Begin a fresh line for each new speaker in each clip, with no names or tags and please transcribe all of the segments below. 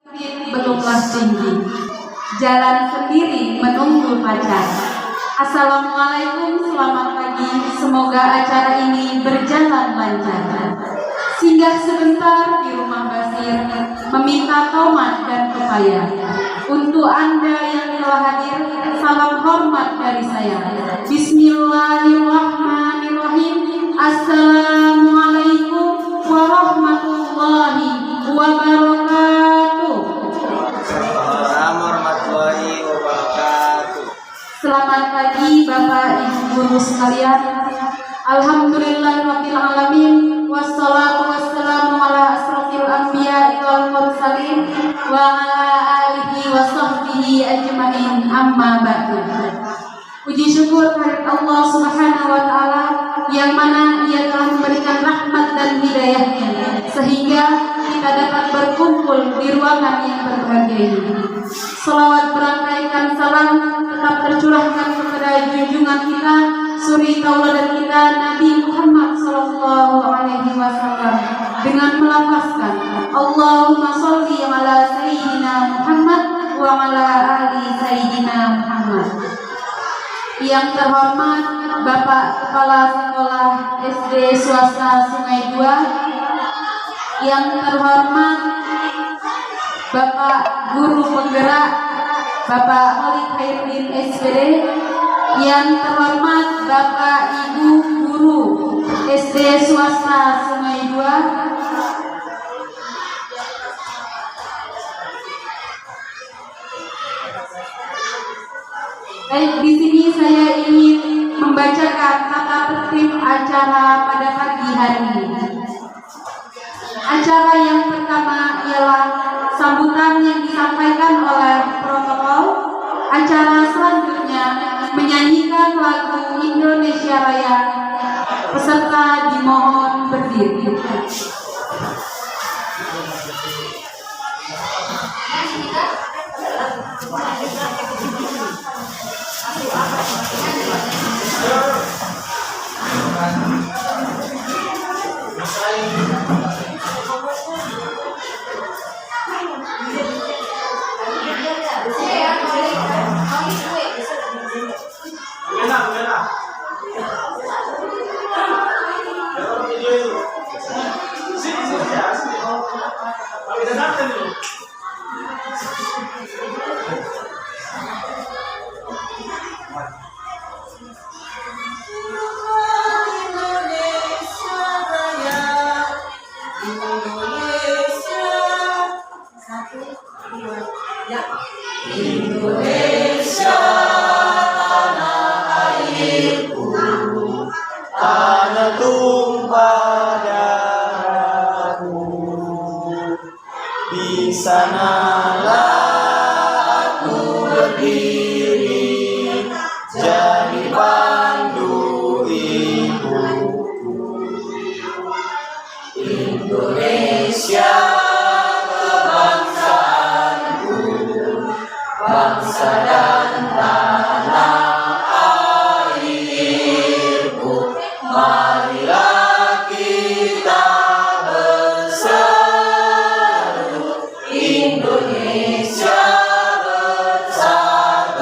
Belumlah tinggi, jalan sendiri menunggu pacar. Assalamualaikum, selamat pagi. Semoga acara ini berjalan lancar. Singgah sebentar di rumah Basir, meminta tomat dan pepaya. Untuk Anda yang telah hadir, salam hormat dari saya. Bismillahirrahmanirrahim. Assalamualaikum warahmatullahi wabarakatuh.
Warahmatullahi wabarakatuh.
Selamat pagi Bapak Ibu guru sekalian. Alhamdulillahirabbil alamin, wassalatu wassalamu ala asrofil anbiya'i wal mursalin wa ala alihi wa sahbihi ajmain, amma ba'du. Puji syukur kehadirat Allah Subhanahu wa taala yang mana Ia telah memberikan rahmat dan hidayahnya sehingga kita dapat berkumpul di ruangan yang berbahagia ini. Salawat berangkaikan salam tetap tercurahkan kepada junjungan kita, suri tauladan kita, Nabi Muhammad sallallahu alaihi wasallam, dengan melafazkan Allahumma sholli ala sayyidina Muhammad wa ala ali sayyidina Muhammad. Yang terhormat Bapak Kepala Sekolah SD Swasta Sungai Dua, yang terhormat Bapak Guru Penggerak Bapak Khalid Khairuddin SPD, yang terhormat Bapak Ibu Guru SD Swasta Sungai Dua, baik, di sini saya ingin membacakan tata tertib acara pada pagi hari ini. Acara yang pertama ialah sambutan yang disampaikan oleh protokol. Acara selanjutnya menyanyikan lagu Indonesia Raya. Peserta dimohon berdiri.
Indonesia tanah airku, tanah tumpah darahku. Di sanalah aku berdiri, jadi pandu ibuku. Indonesia kebangsaanku, bangsa dan tanah airku. Marilah kita bersatu, Indonesia bersatu.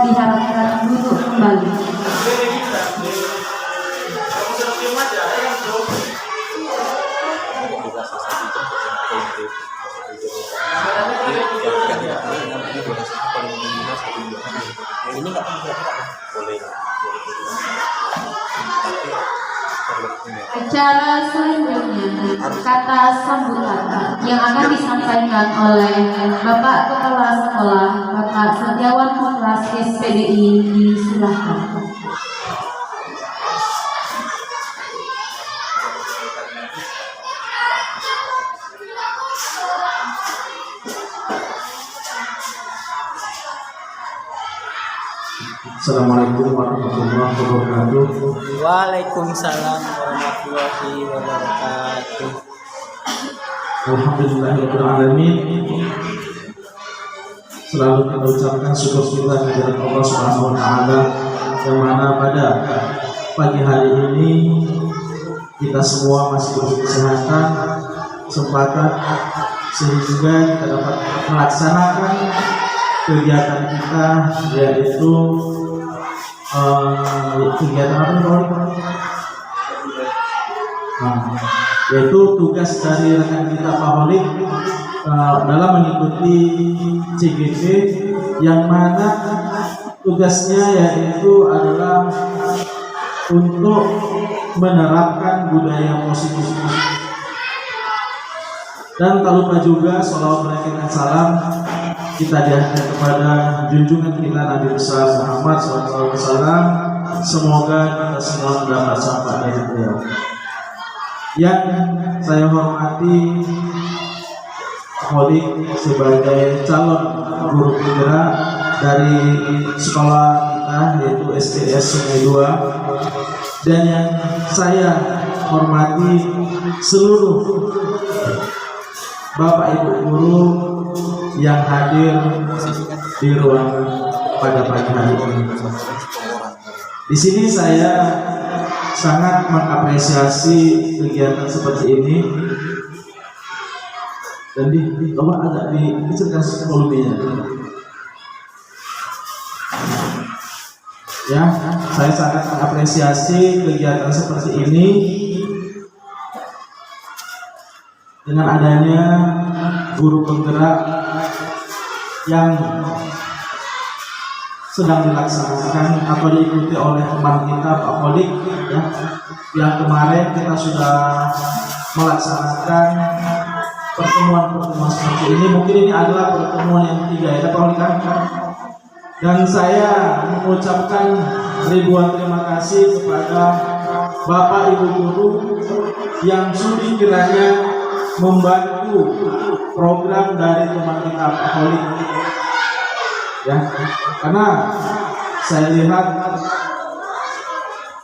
diharapkan duduk kembali.
Ini nggak boleh.
Acara selanjutnya kata sambutan yang akan disampaikan oleh Bapak Kepala Sekolah Bapak Setiawan Muklas SPDI, disilahkan.
Assalamualaikum warahmatullahi wabarakatuh.
Waalaikumsalam warahmatullahi wabarakatuh.
Alhamdulillahirrahmanirrahim. Selalu kita ucapkan syukur kita kepada Allah Subhanahu wa Ta'ala, yang mana pada pagi hari ini kita semua masih diberi kesehatan, kesempatan, sehingga kita dapat melaksanakan kegiatan kita, yaitu kegiatan apa yaitu tugas dari rekan kita Pak Holik dalam mengikuti CGP, yang mana tugasnya yaitu adalah untuk menerapkan budaya positif. Dan tak lupa juga sholawat dan salam kita dihadirkan kepada junjungan kita Nabi besar Muhammad SAW. Semoga kita semua mendapat syafaat dari beliau. Yang saya hormati Holik sebagai calon guru penggerak dari sekolah kita, yaitu STS Sungai 2, dan yang saya hormati seluruh Bapak Ibu guru yang hadir di ruangan pada pagi hari ini. Di sini saya sangat mengapresiasi kegiatan seperti ini, dan coba agak dikecilkan volumenya. Ya, saya sangat mengapresiasi kegiatan seperti ini. Dengan adanya guru penggerak yang sedang dilaksanakan atau diikuti oleh teman kita Pak Holik, ya, yang kemarin kita sudah melaksanakan pertemuan seperti ini. Mungkin ini adalah pertemuan yang ketiga, ya Pak Holik. Dan saya mengucapkan ribuan terima kasih kepada Bapak Ibu guru yang sudi kiranya membantu program dari teman kita Pak Holik, ya, karena saya lihat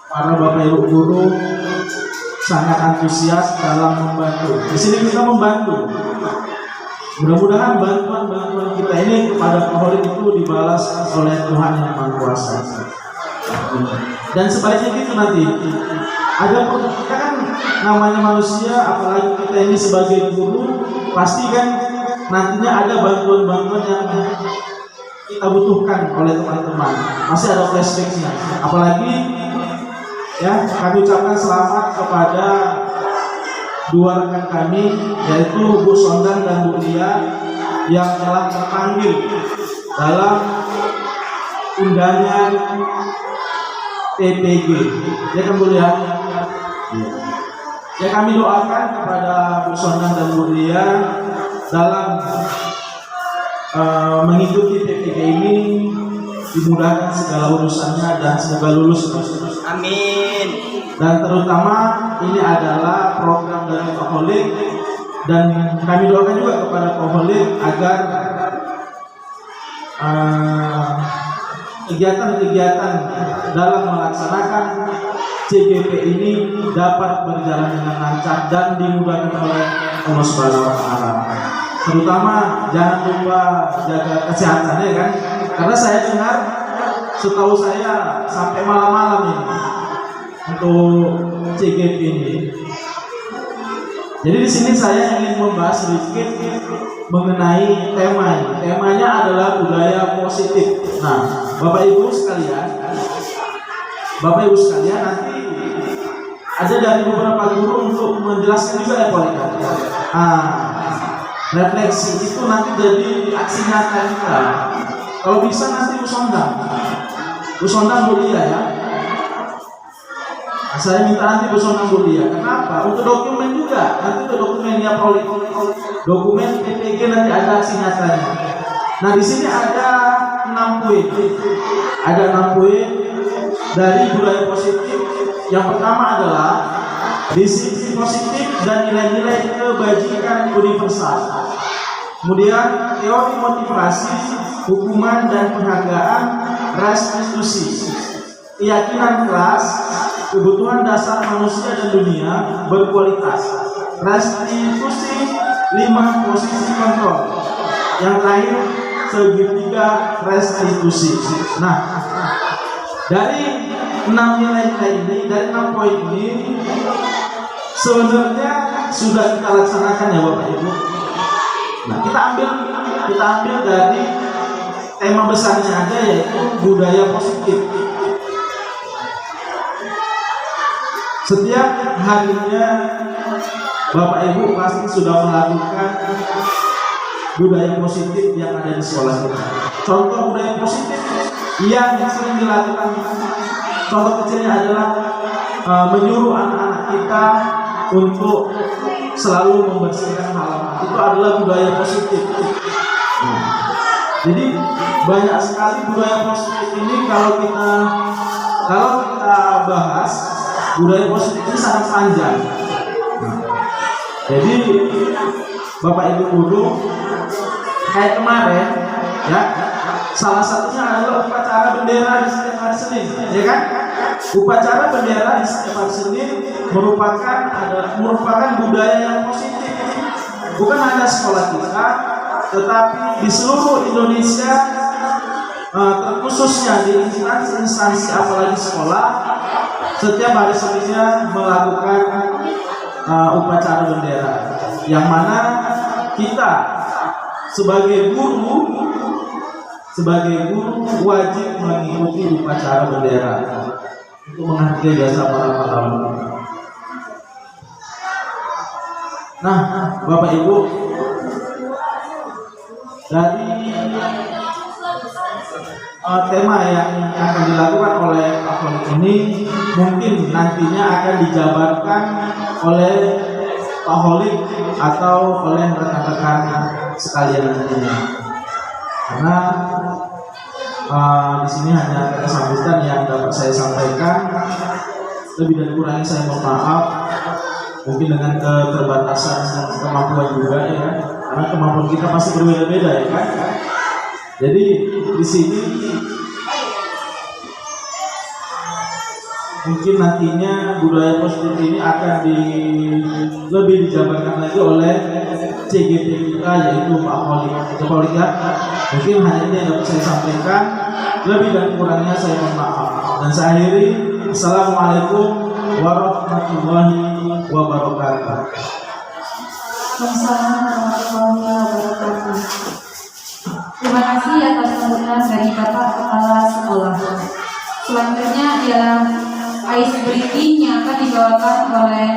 para Bapak Ibu guru sangat antusias dalam membantu. Di sini kita membantu. Mudah-mudahan bantuan kita ini kepada Pak Holik itu dibalas oleh Tuhan Yang Maha Kuasa. Dan sebaliknya gitu nanti. Ada kita kan namanya manusia, apalagi kita ini sebagai guru, pasti kan nantinya ada bantuan-bantuan yang kita butuhkan oleh teman-teman. Masih ada flashbacknya. Apalagi ya, kami ucapkan selamat kepada dua rekan kami, yaitu Bu Sondan dan Bu Lia, yang telah terpanggil dalam undangan TPG. Ya kan Bu Lia? Ya, kami doakan kepada Bu Sondan dan Bu Lia dalam mengikuti TPG ini, dimudahkan segala urusannya dan semoga lulus terus.
Amin.
Dan terutama ini adalah program dari Pak Holik, dan kami doakan juga kepada Pak Holik agar kegiatan-kegiatan dalam melaksanakan CGP ini dapat berjalan dengan lancar dan dimudahkan oleh Allah Subhanahu wa Ta'ala. Terutama jangan lupa jaga kesehatannya, kan? Karena saya dengar, setahu saya sampai malam-malam ini untuk CGP ini. Jadi di sini saya ingin membahas sedikit mengenai tema ini. Temanya adalah budaya positif. Nah, Bapak Ibu sekalian, nanti ada dari beberapa guru untuk menjelaskan juga ya Polika. Refleksi itu nanti jadi aksi nyata kita. Kalau bisa nanti Busondang mulia ya. Saya minta nanti Busondang mulia. Kenapa? Untuk dokumen juga. Nanti untuk dokumennya Polika, dokumen PPG nanti ada aksi nyatanya. Nah di sini ada 6 poin. Ada 6 poin dari budaya positif. Yang pertama adalah disiplin positif dan nilai-nilai kebajikan universal. Kemudian teori motivasi, hukuman dan penghargaan, restitusi, keyakinan kelas, kebutuhan dasar manusia dan dunia berkualitas, restitusi, 5 posisi kontrol, yang terakhir segitiga restitusi. Nah, dari 6 nilai-nilai ini, dari 6 poin ini sebenarnya sudah kita laksanakan ya Bapak Ibu. Nah, kita ambil dari tema besarnya aja, yaitu budaya positif. Setiap harinya Bapak Ibu pasti sudah melakukan budaya positif yang ada di sekolah kita. Contoh budaya positif yang sering dilakukan, contoh kecilnya adalah menyuruh anak-anak kita untuk selalu membersihkan halaman. Itu adalah budaya positif. Jadi banyak sekali budaya positif ini kalau kita bahas, budaya positif ini sangat panjang. Jadi Bapak Ibu guru, kayak kemarin ya, salah satunya adalah upacara bendera di setiap hari Senin, ya kan? Upacara bendera di setiap hari Senin merupakan budaya yang positif. Bukan hanya sekolah kita, tetapi di seluruh Indonesia, terkhususnya di instansi apalagi sekolah, setiap hari Seninnya melakukan upacara bendera, yang mana kita sebagai guru wajib mengikuti upacara bendera untuk menghargai jasa para pahlawan. Nah, Bapak Ibu, dari tema yang akan dilakukan oleh Pak Holik ini mungkin nantinya akan dijabarkan oleh Pak Holik atau oleh rekan-rekan sekalian nantinya. Karena di sini hanya kata sambutan yang dapat saya sampaikan. Lebih dan kurangnya saya mohon maaf. Mungkin dengan keterbatasan kemampuan juga ya kan? Karena kemampuan kita pasti berbeda-beda ya kan. Jadi di sini mungkin nantinya budaya positif ini akan lebih dijabarkan lagi oleh CGP kita, yaitu Pak Holik ya. Mungkin hanya ini yang dapat saya sampaikan. Lebih dan kurangnya saya mohon maaf. Dan saya akhiri. Assalamualaikum warahmatullahi wabarakatuh.
Assalamualaikum warahmatullahi wabarakatuh. Terima kasih atas sambutan dari Bapak Kepala Sekolah. Selanjutnya ialah ice breaking yang akan dibawakan oleh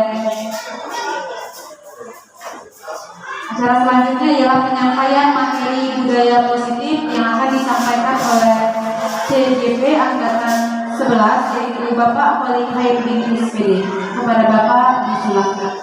acara selanjutnya ialah penyampaian materi budaya positif yang akan disampaikan oleh CGP Angkatan 11, yaitu Bapak Holik Khairuddin SPD. Kepada Bapak disilakan.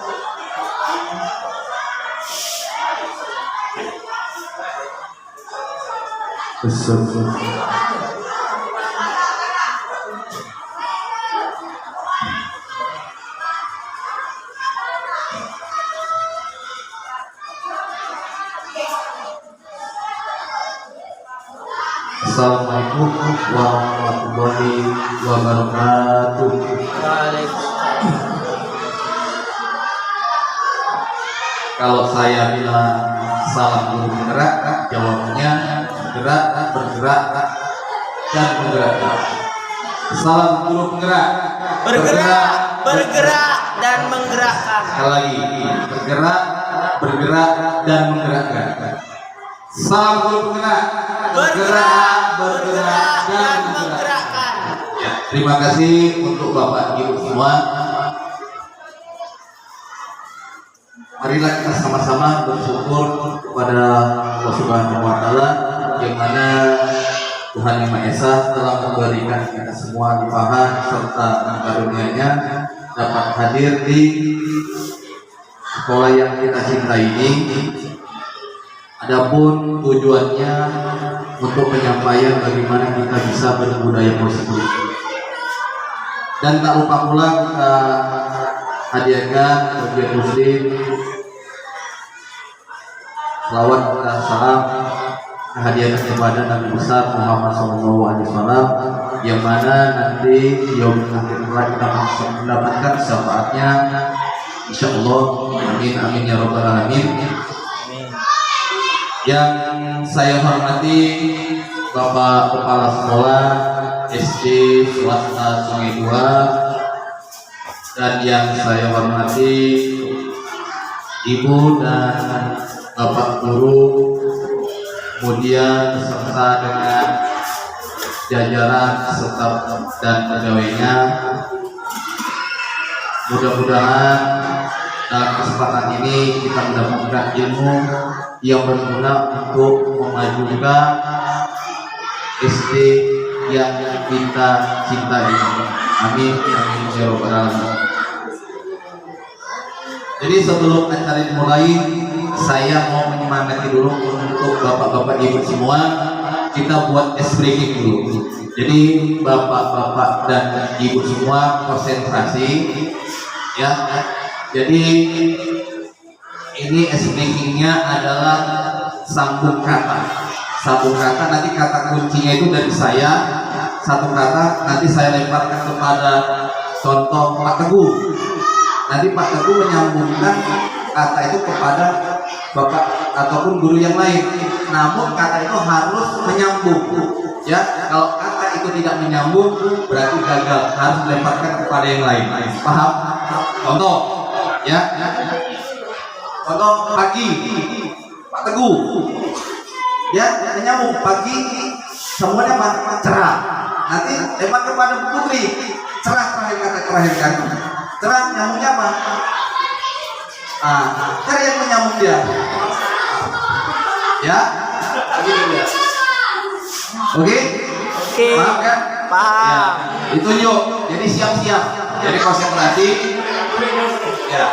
Assalamualaikum warahmatullahi wabarakatuh. Kalau saya bilang salam guru penggerak, jawabnya bergerak dan menggerakkan. Salam guru penggerak,
bergerak dan menggerakkan.
Sekali lagi, bergerak dan menggerakkan. Salam guru penggerak. Bergerak, bergerak, dan menggerakkan. Ya, terima kasih untuk Bapak Ibu semua. Marilah kita sama-sama bersyukur kepada Allah Subhanahu wa Ta'ala, yang mana Tuhan Yang Maha Esa telah memberikan kita semua limpahan serta karunia-Nya dapat hadir di sekolah yang kita cintai ini. Adapun tujuannya untuk penyampaian bagaimana kita bisa berbudaya positif. Dan tak lupa pula kita hadiahkan bagi muslim selawat dan salam hadiahkan kepada Nabi besar Muhammad SAW, yang mana nanti yaum akhir kita akan mendapatkan syafaatnya, insyaallah. Amin amin ya rabbal alamin. Yang saya hormati Bapak Kepala Sekolah SD Swasta Sungai Dua, dan yang saya hormati Ibu dan Bapak Guru, kemudian beserta dengan jajaran staf dan pegawainya. Mudah-mudahan dalam kesempatan ini kita mendapatkan ilmu yang berguna untuk memajukan SD yang kita cintai. Amin amin ya rabbal alamin. Jadi sebelum acara dimulai, saya mau menyemangati dulu untuk bapak-bapak ibu semua, kita buat ice breaking dulu. Jadi bapak-bapak dan ibu semua konsentrasi, ya. Jadi ini ice breakingnya adalah sambung kata. Sambung kata, nanti kata kuncinya itu dari saya. Satu kata nanti saya lemparkan kepada contoh Pak Teguh. Nanti Pak Teguh menyambungkan kata itu kepada bapak ataupun guru yang lain. Namun kata itu harus menyambung. Ya, kalau kata itu tidak menyambung berarti gagal, harus dilemparkan kepada yang lain. Paham? Contoh, ya. Contoh pagi, Pak Teguh. Ya, menyambung pagi semuanya apa? Cerah. Nanti lempar kepada Bu Putri. Cerah terakhir kata. Cerah nyambungnya apa? Cari yang menyambung dia. Ya, begitu dia. Oke? Paham kan?
Paham.
Ya, ditunjuk. Jadi siap-siap. Jadi konsentrasi. Ya.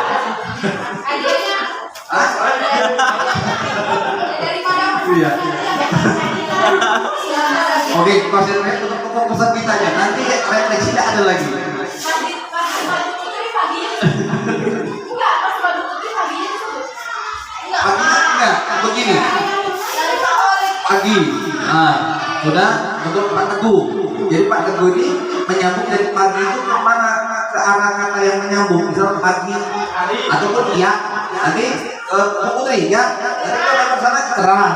Iya. Oke, konsentrasi untuk fokusan kita aja. Nanti refleksi tidak ada lagi. Enggak, begini. Pagi. Sudah untuk Pak Teguh. Jadi Pak Teguh ini menyambung dari pagi itu ke mana? Ke arah kata yang menyambung. Misal pagi ataupun iya. Nanti ke Putri ya. Nanti kalau ke sana terang.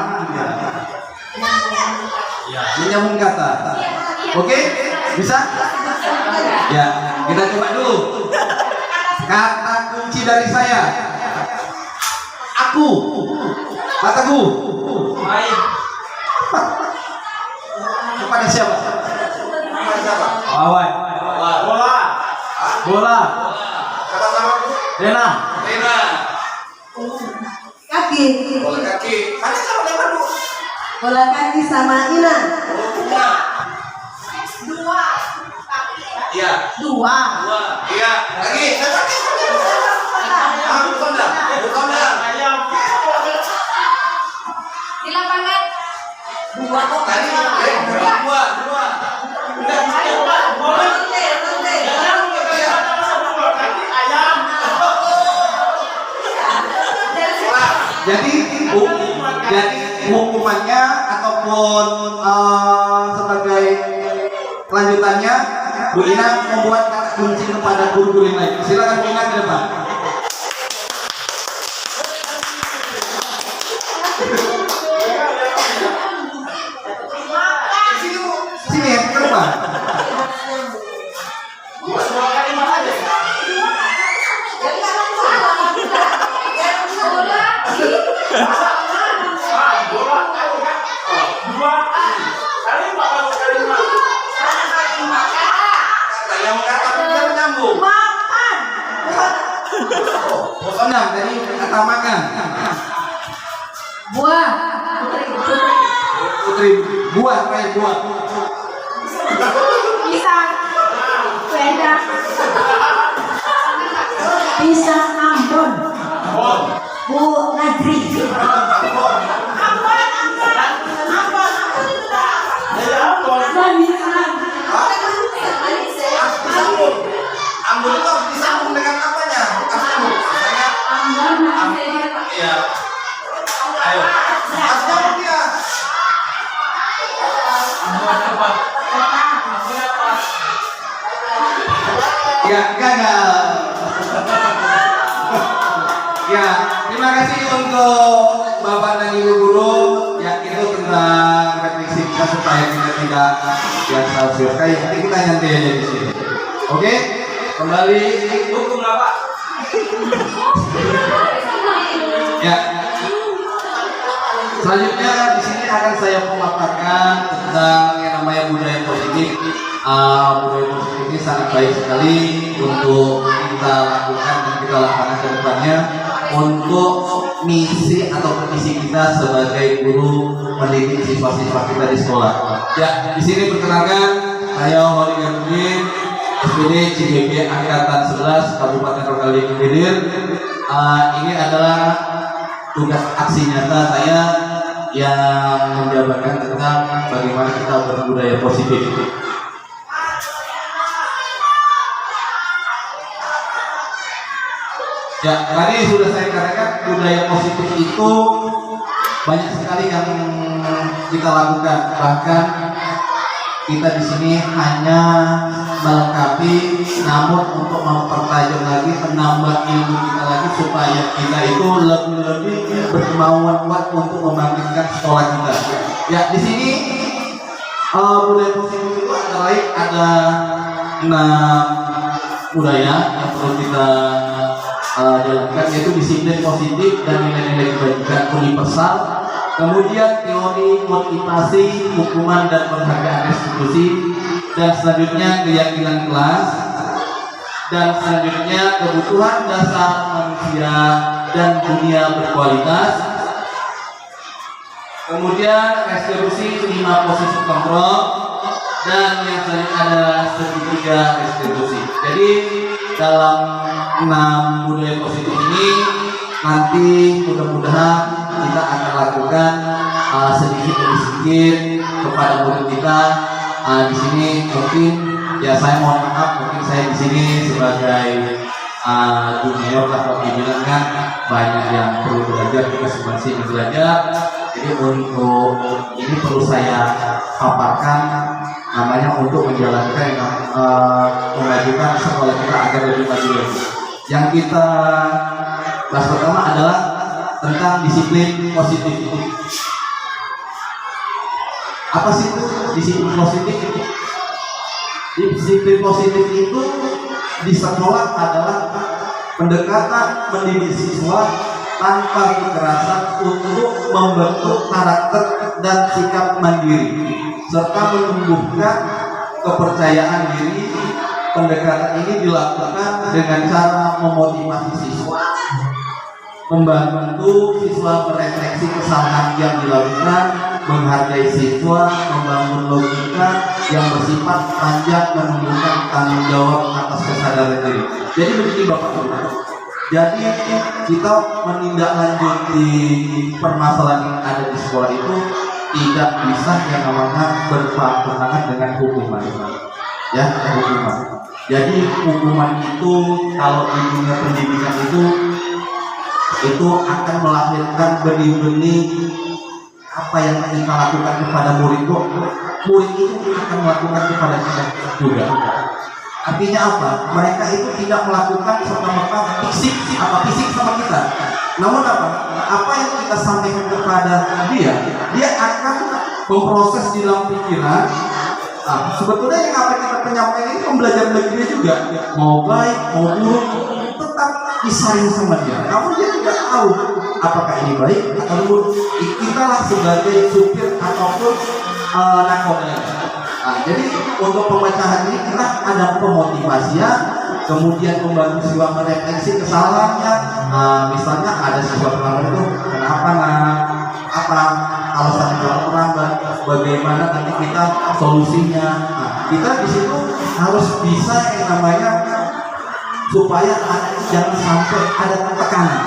Menyambung kata. Oke? Bisa? Ya, kita coba dulu. Kata kunci dari saya. Aku. Pak Teguh. Kepada siapa?
Awan. Bola. Rena.
Kaki.
Bola kaki. Mana kalau lewat Bu?
Bola kaki sama Ina.
Iya.
Dua.
Iya. Lagi. Bukan dah.
Di lapangan.
Dua kok.
Tadi dua. Jadi hukumannya ataupun sebagai kelanjutannya, Bu Ina membuat kata kunci kepada guru-guru yang lain. Silakan Bu Ina ke depan. Sini ke depan. 6 tadi kata makan.
Buah.
Putri buah, kayak buah.
Pisang. Sepeda. Pisang Ambon. Bu Nadri.
Ambon itu harus disambung dengan apanya? Iya. Ayo. Sambung dia. Ya, gagal. Ya, terima kasih untuk Bapak dan Ibu guru. Ya, itu tentang refleksi kita supaya kita tidak biasa kayak nanti kita nyantai aja di sini. Oke, kembali hukum apa? Ya. Selanjutnya di sini akan saya memaparkan tentang yang namanya budaya positif. Budaya positif ini sangat baik sekali untuk kita lakukan dan kita lakukan ke depannya untuk misi atau misi kita sebagai guru mendidik siswa-siswa kita di sekolah. Ya, di sini perkenalkan saya Wali Gandudin, SPD CGB Angkatan 11 Kabupaten Rogali Hilir. Ini adalah tugas aksi nyata saya yang menjabarkan tentang bagaimana kita berbudaya positif. Ya, tadi sudah saya katakan budaya positif itu banyak sekali yang kita lakukan. Bahkan kita di sini hanya melengkapi, namun untuk mempertajam lagi, menambah ilmu kita lagi supaya kita itu lebih berkemauan kuat untuk membangkitkan sekolah kita. Ya, di sini budaya positif itu ada 6 budaya yang perlu kita jalankan, yaitu disiplin positif dan nilai-nilai kebajikan universal, kemudian teori motivasi, hukuman dan penghargaan restitusi, dan selanjutnya keyakinan kelas, dan selanjutnya kebutuhan dasar manusia dan dunia berkualitas, kemudian restitusi 5 posisi kontrol, dan yang selanjutnya adalah segitiga restitusi. Jadi dalam 6 budaya positif ini nanti mudah-mudahan kita akan lakukan sedikit demi sedikit kepada murid kita. Di sini mungkin ya saya mohon maaf, mungkin saya di sini sebagai junior atau dibilang kan banyak yang perlu belajar, kita masih belajar. Jadi untuk ini perlu saya paparkan namanya untuk menjalankan memajukan sekolah kita agar lebih maju lagi. Yang kita bahas pertama adalah tentang disiplin positif. Apa sih itu disiplin positif? Disiplin positif itu di sekolah adalah pendekatan mendidik siswa tanpa kekerasan untuk membentuk karakter dan sikap mandiri serta menumbuhkan kepercayaan diri. Pendekatan ini dilakukan dengan cara memotivasi siswa, membantu siswa merefleksi kesalahan yang dilakukan, menghargai siswa, membangun logika yang bersifat panjang, menumbuhkan tanggung jawab atas kesadaran diri. Jadi begini Bapak Ibu, jadi kita menindaklanjuti permasalahan yang ada di sekolah itu tidak bisa yang namanya berpatokan dengan hukuman, ya hukuman. Jadi hukuman itu kalau di dunia pendidikan itu akan melahirkan benih-benih apa yang kita lakukan kepada murid itu akan melakukan kepada kita juga. Artinya apa? Mereka itu tidak melakukan serta-merta fisik sama kita. Namun apa yang kita sampaikan kepada dia akan memproses di dalam pikiran. Sebetulnya yang apa kita penyampaikan ini pembelajaran bagi dia juga, mau baik mau buruk tetap disaring sama dia. Namun dia tidak tahu apakah ini baik atau buruk. Kitalah sebagai supir ataupun nakoda. Jadi untuk pemecahan ini kita ada pemotivasian, kemudian membantu siswa merefleksi kesalahannya, misalnya ada siswa terlambat itu kenapa apa alasan kalau terlambat, bagaimana nanti kita solusinya. Nah, kita di situ harus bisa yang namanya supaya jangan sampai ada tekanan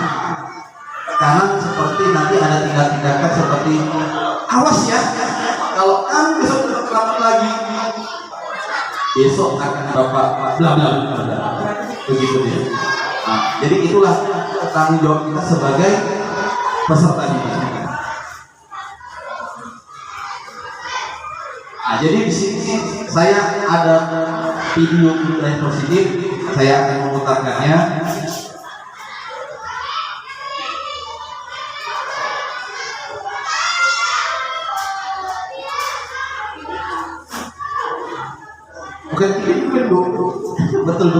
seperti nanti ada tindakan seperti awas ya, kalau kamu besok terlambat lagi besok akan bapak bla bla bla, begitu dia. Nah, jadi itulah tanggung jawab kita sebagai peserta didik. Nah, jadi di sini saya ada video yang positif, saya akan memutarkannya. Bukan betul.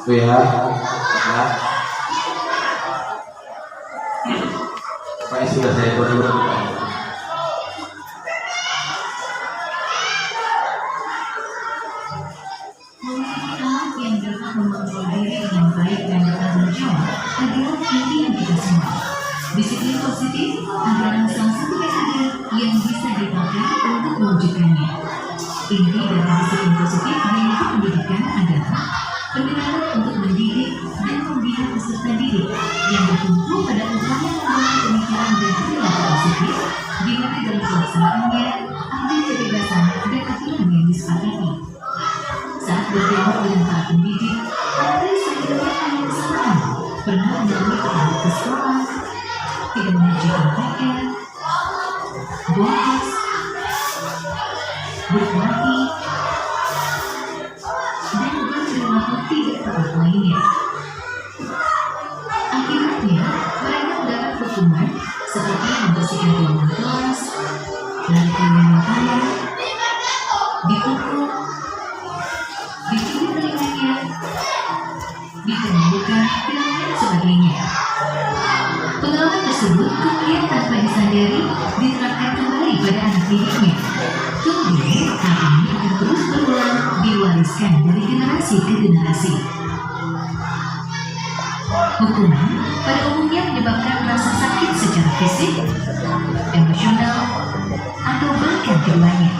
Ya. Apa yang sudah saya buat?
Yang dapat mengontrol diri dengan baik dan bertanggung jawab adalah impian kita semua. Disiplin positif adalah salah satu metode yang bisa dipakai untuk mewujudkannya. Inti dari disiplin positif dalam pendidikan adalah pendekatan untuk mendidik dan membina peserta didik yang bertumpu pada upaya membangun pemikiran dan perilaku positif, di mana dalam pelaksanaannya ada kebebasan dan aturan yang disepakati. Saat berdialog dengan para pendidik, Andri sering bertanya kesalahan, pernah mengalami ketahuan ke sekolah, tidak mengerjakan PR, bolos, berkelahi, dan berperilaku tidak tepat lainnya. Akibatnya, mereka mendapat hukuman seperti membersihkan ruangan kelas, lari keliling makanya, dipukul, dicubit telinganya, ditemukan, dan lain sebagainya. Pengalaman tersebut kemudian tanpa disadari diterapkan kembali pada anak didiknya. Kemudian hal ini akan terus berulang diwariskan dari generasi ke generasi. Hukuman pada umumnya menyebabkan rasa sakit secara fisik, emosional, atau bahkan keduanya.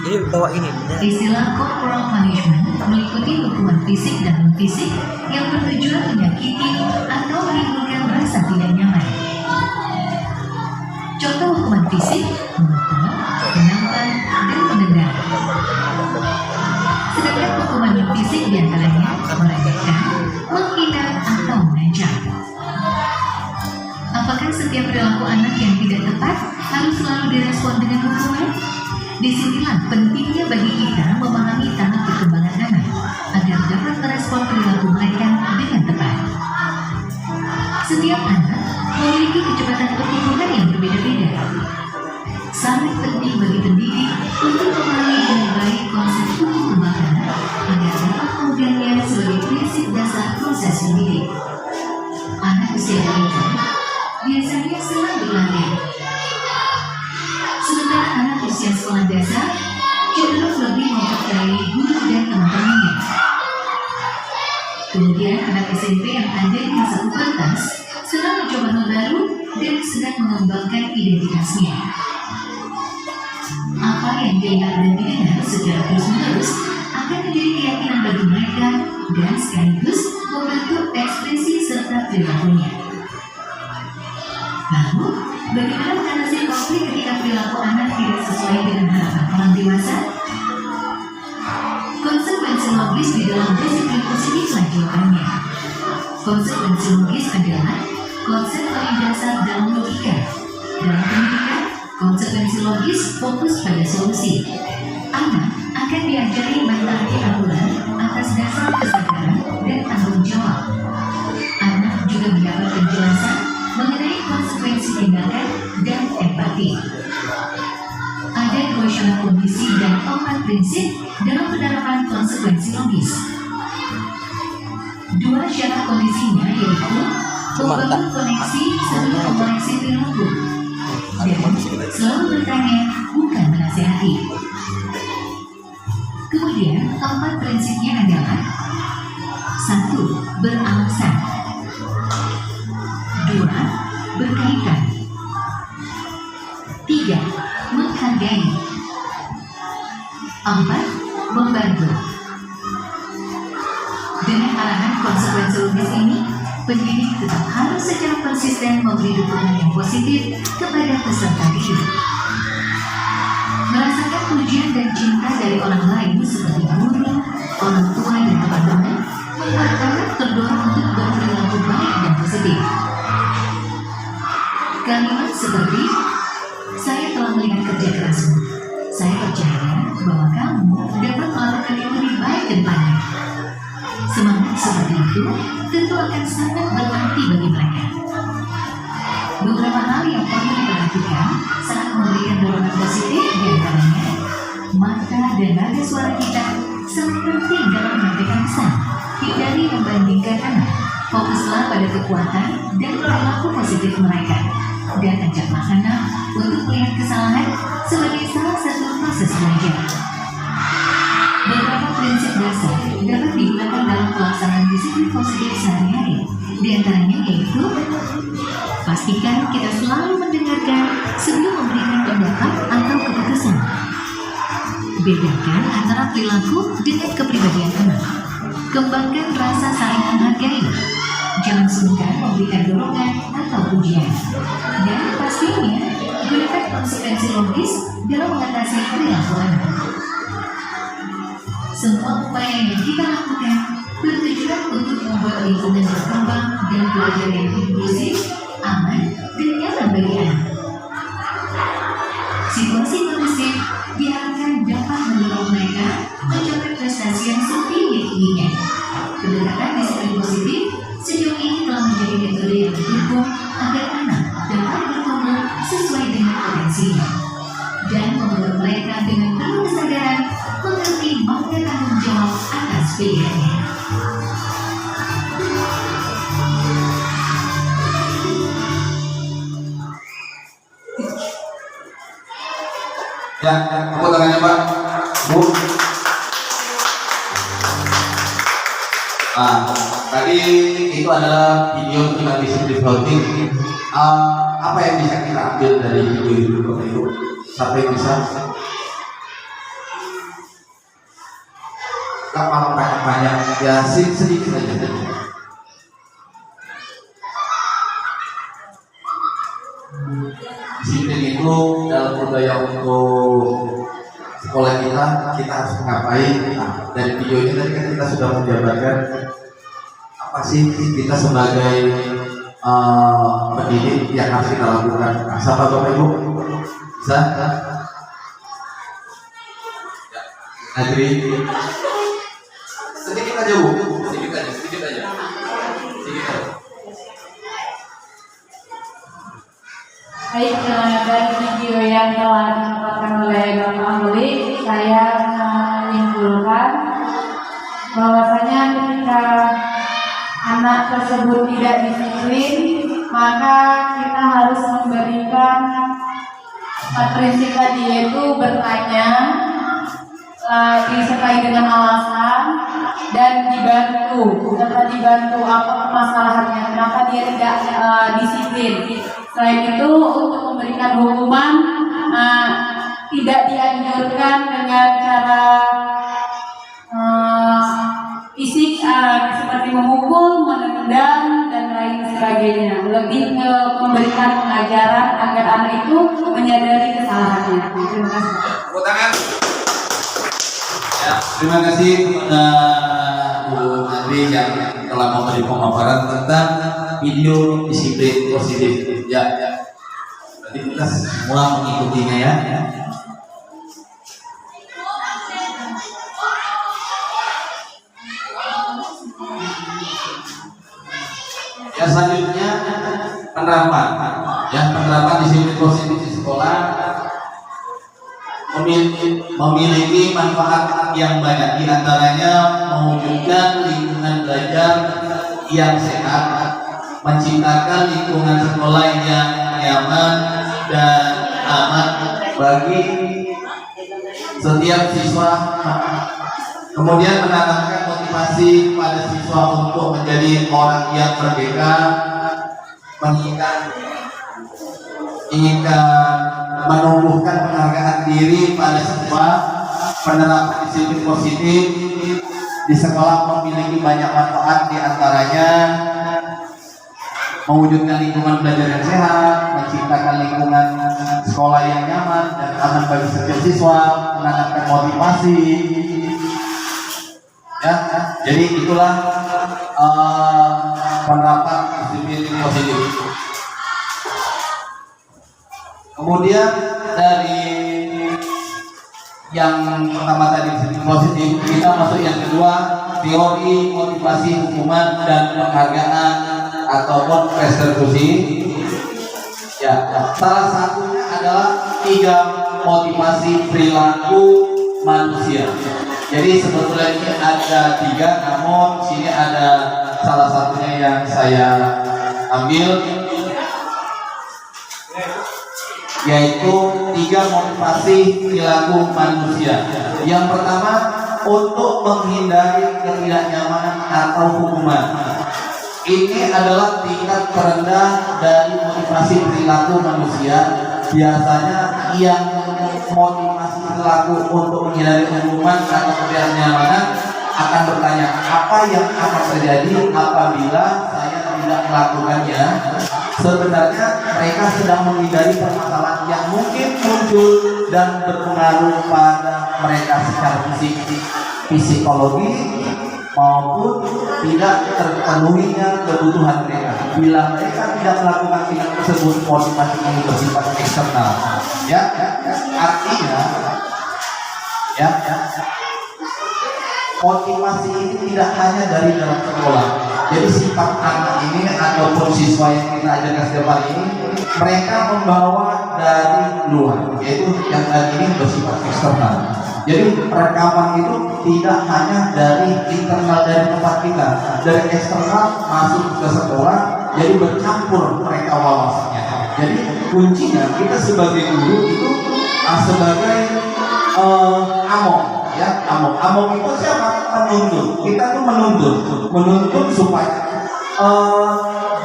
Jadi bawa ini benar.
Istilah corporal punishment meliputi hukuman fisik dan non-fisik yang bertujuan menyakiti atau menimbulkan rasa tidak nyaman. Contoh hukuman fisik memukul, menampar, dan menendang. Sedangkan hukuman non-fisik diantaranya meremehkan, menghina, atau mengancam. Apakah setiap perilaku anak yang tidak tepat harus selalu direspon dengan hukuman? Disinilah pentingnya bagi kita memahami tahap perkembangan anak agar dapat merespon perilaku mereka dengan tepat. Setiap anak memiliki kecepatan pertumbuhan yang berbeda-beda. Sangat penting bagi pendidik untuk memahami dengan baik konsep tumbuh kembang anak agar dapat memegangnya sebagai prinsip dasar proses mendidik. Anak usia balita biasanya senang berlari. Sementara anak usia sekolah dasar cenderung lebih mempercayai guru dan teman-temannya. Kemudian anak SMP yang ada di masa pubertas sedang mencoba hal baru dan sedang mengembangkan identitasnya. Apa yang dilihat dan didengar secara terus-menerus akan menjadi keyakinan bagi mereka dan sekaligus membentuk ekspresi serta perilakunya. Lalu, bagaimana mengatasi konflik ketika perilaku anak tidak sesuai dengan harapan orang dewasa? Konsekuensi logis di dalam disiplin positiflah jawabannya. Konsekuensi logis adalah konsep paling dasar dalam logika. Dalam pendidikan, konsekuensi logis fokus pada solusi. Anak akan diajari mentaati aturan atas dasar kesadaran dan tanggung jawab. Anak juga mendapat penjelasan mengenai konsekuensi tindakan dan empati. Ada 2 syarat kondisi dan 4 prinsip dalam penerapan konsekuensi logis. 2 syarat kondisinya yaitu membangun koneksi sebelum mengoreksi perilaku dan selalu bertanya bukan menasehati. Kemudian 4 prinsipnya adalah 1. Beralasan, 2. Berkaitan, 3. Menghargai, 4. Membantu. Dengan arahan konsekuensi logis ini, pendidik tetap harus secara konsisten memberi dukungan yang positif kepada peserta didik. Merasakan pujian dan cinta dari orang lain seperti guru, orang tua, dan teman-teman membuat anak terdorong untuk berperilaku baik dan positif. Kalimat seperti, saya telah melihat kerja kerasmu. Saya percaya bahwa kamu dapat melakukan yang lebih baik ke depannya. Semangat seperti itu tentu akan sangat berarti bagi mereka. Beberapa hal yang perlu diperhatikan saat memberikan dorongan positif diantaranya mata dan nada suara kita sangat penting dalam menyampaikan pesan. Hindari membandingkan anak. Fokuslah pada kekuatan dan perilaku positif mereka. Dan ajaklah anak untuk melihat kesalahan sebagai salah satu proses belajar. Beberapa prinsip dasar dapat digunakan dalam pelaksanaan disiplin positif sehari-hari. Di antaranya yaitu pastikan kita selalu mendengarkan sebelum memberikan pendapat atau keputusan. Bedakan antara perilaku dengan kepribadian anak. Kembangkan rasa saling menghargai. Jangan sungkan memberikan dorongan atau pujian. Dan pastinya gunakan konsekuensi logis dalam mengatasi perilaku anak. Semua upaya yang kita lakukan bertujuan untuk membuat lingkungan berkembang dan belajar yang inklusif, aman, dan nyaman bagi anak. Situasi kondusif diharapkan dapat mendorong mereka mencapai prestasi yang setinggi-tingginya. Pendekatan disiplin positif sejauh ini telah menjadi metode yang didukung agar anak dapat bertumbuh sesuai dengan potensinya dan membuat mereka dengan penuh kesadaran mengerti makna tanggung jawab atas pilihannya.
Ya, tepuk tangannya Pak, Bu. Tadi itu adalah video tentang disiplin floating. Apa yang bisa kita ambil dari video itu Bapak Ibu? Sampai bisa nggak malah banyak-banyak, ya sedikit aja. Disiplin itu dalam budaya untuk sekolah kita harus ngapain. Dari video ini tadi kan kita sudah menjabarkan apa sih kita sebagai pendidik yang harus kita lakukan. Siapa Bapak Ibu? Bisa? Negeri sedikit aja Bu, sedikit aja.
Baik, dari video yang telah disampaikan oleh Bapak Amuli, saya menyimpulkan bahwasanya ketika anak tersebut tidak disiplin, maka kita harus memberikan 4 prinsip tadi, yaitu bertanya, disertai dengan alasan, dan dibantu apa permasalahannya, kenapa dia tidak disiplin. Selain itu, untuk memberikan hukuman, tidak dianjurkan dengan cara fisik seperti memukul, menendang, dan lain sebagainya. Lebih memberikan pengajaran agar anak itu menyadari kesalahannya. Terima kasih.
Tepuk tangan. Ya, terima kasih kepada Bu Bu Andri yang telah memberi pemaparan tentang video disiplin positif. Ya, berarti kita semua mengikutinya ya. Ya, selanjutnya penerapan. Ya, penerapan disiplin positif di sekolah memiliki manfaat yang banyak, diantaranya mewujudkan lingkungan belajar yang sehat, menciptakan lingkungan sekolah yang nyaman dan aman bagi setiap siswa, kemudian menanamkan motivasi pada siswa untuk menjadi orang yang merdeka, menumbuhkan penghargaan diri pada siswa. Penerapan disiplin positif di sekolah memiliki banyak manfaat, diantaranya mewujudkan lingkungan belajar yang sehat, menciptakan lingkungan sekolah yang nyaman dan aman bagi setiap siswa, menanamkan motivasi. Ya, jadi itulah penerapan disiplin positif. Kemudian dari yang pertama tadi disiplin positif, kita masuk yang kedua, teori motivasi hukuman dan penghargaan ataupun restitusi. Ya, salah satunya adalah 3 motivasi perilaku manusia. Jadi sebetulnya ini ada 3, namun sini ada salah satunya yang saya ambil, yaitu 3 motivasi perilaku manusia. Yang pertama, untuk menghindari ketidaknyamanan atau hukuman. Ini adalah tingkat terendah dari motivasi perilaku manusia. Biasanya yang motivasi perilaku untuk menghindari hukuman atau ketidaknyamanan akan bertanya, apa yang akan terjadi apabila saya tidak melakukannya? Sebenarnya mereka sedang menghindari permasalahan yang mungkin muncul dan berpengaruh pada mereka secara psikologi maupun tidak terpenuhinya kebutuhan mereka. Bila mereka tidak melakukan tindakan tersebut, motivasi ini bersifat eksternal. Artinya, motivasi ini tidak hanya dari dalam sekolah. Jadi sifat anak ini ataupun siswa yang kita ajarkan setiap hari ini, mereka membawa dari luar, yaitu yang tadi ini bersifat eksternal. Jadi rekaman itu tidak hanya dari internal dari tempat kita, dari eksternal masuk ke sekolah, jadi bercampur mereka wawasannya. Jadi kuncinya kita sebagai guru itu sebagai among. Ya, among itu siapa? Menuntun. Kita tuh menuntun supaya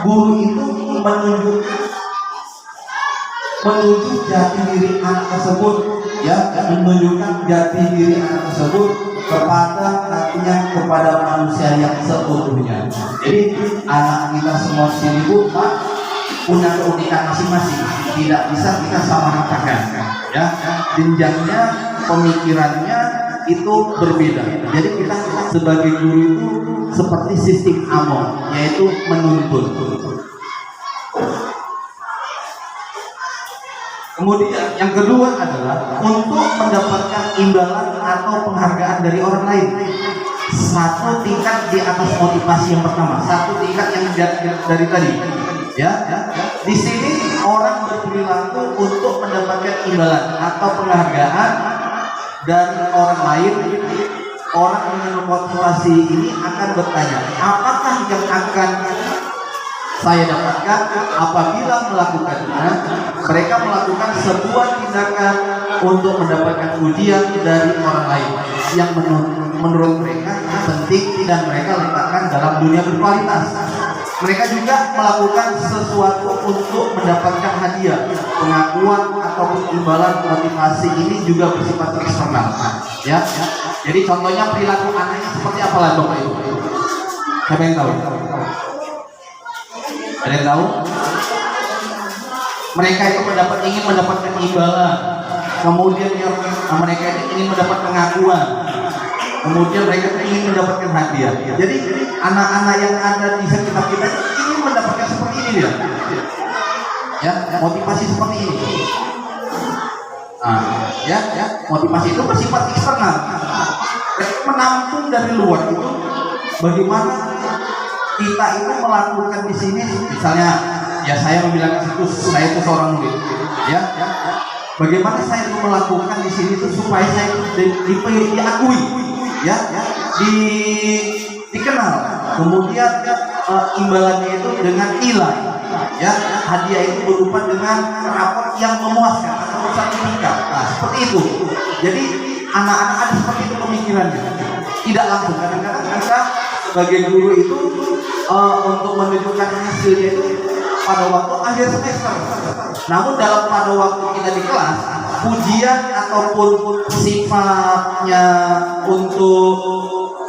guru itu menuju jati diri anak tersebut, ya, menunjukkan jati diri anak tersebut kepada nantinya kepada manusia yang seutuhnya. Jadi anak kita semua sini Bu, Pak, punya keunikan masing-masing, tidak bisa kita samaratakan, ya, jenjangnya, pemikirannya itu berbeda. Jadi kita sebagai guru itu seperti sistem among, yaitu menuntun. Kemudian yang kedua adalah untuk mendapatkan imbalan atau penghargaan dari orang lain. Satu tingkat di atas motivasi yang pertama, satu tingkat yang dari tadi. Ya. Di sini orang berperilaku untuk mendapatkan imbalan atau penghargaan dari orang lain. Orang dengan motivasi ini akan bertanya, apakah yang akan saya dapatkan apabila melakukannya? Mereka melakukan sebuah tindakan untuk mendapatkan pujian dari orang lain yang menurut mereka penting dan mereka letakkan dalam dunia berkualitas. Mereka juga melakukan sesuatu untuk mendapatkan hadiah, pengakuan ataupun imbalan. Motivasi ini juga bersifat eksternal. Ya. Jadi contohnya perilaku anaknya seperti apa lah Bapak Ibu? Siapa yang tahu? Ada yang tahu? Mereka itu ingin mendapatkan imbalan, kemudian mereka ingin mendapat pengakuan, kemudian mereka ingin mendapatkan hadiah. Jadi anak-anak yang ada di sekitar kita ingin mendapatkan seperti ini dia. Ya, motivasi seperti ini. Nah, ya, motivasi itu bersifat eksternal. Menampung dari luar itu bagaimana kita itu melakukan di sini, misalnya ya saya membilang itu saya itu seorang murid, ya. Bagaimana saya itu melakukan di sini itu supaya saya diakui, ya, dikenal. Kemudian imbalannya itu dengan nilai, ya, hadiah itu berupa dengan rapor yang memuaskan atau sertifikat. Nah, seperti itu. Jadi anak-anak ada seperti itu pemikirannya. Tidak langsung, kadang-kadang kita sebagai guru itu untuk menunjukkan hasilnya itu pada waktu akhir semester. Namun pada waktu kita di kelas, pujian ataupun sifatnya untuk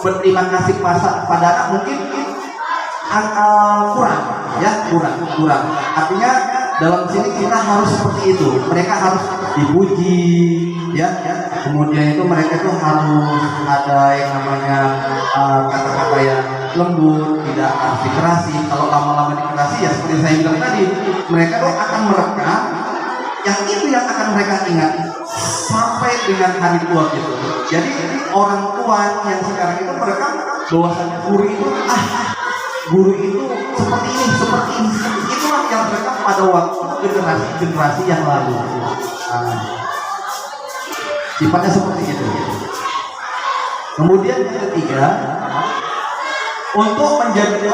berterima kasih pada anak mungkin kurang, ya, kurang. Artinya dalam sini kita harus seperti itu. Mereka harus dipuji, ya. Kemudian itu mereka itu harus ada yang namanya kata-kata yang lembut, tidak harus dikerasi. Kalau lama-lama dikerasi, ya seperti saya bilang tadi, mereka tuh akan merekam yang itu yang akan mereka ingat sampai dengan hari tua gitu. Jadi orang tua yang sekarang itu merekam bahwasanya guru itu seperti ini. Itulah yang mereka pada waktu generasi yang lalu. Sifatnya seperti itu. Kemudian yang ketiga, untuk menjadi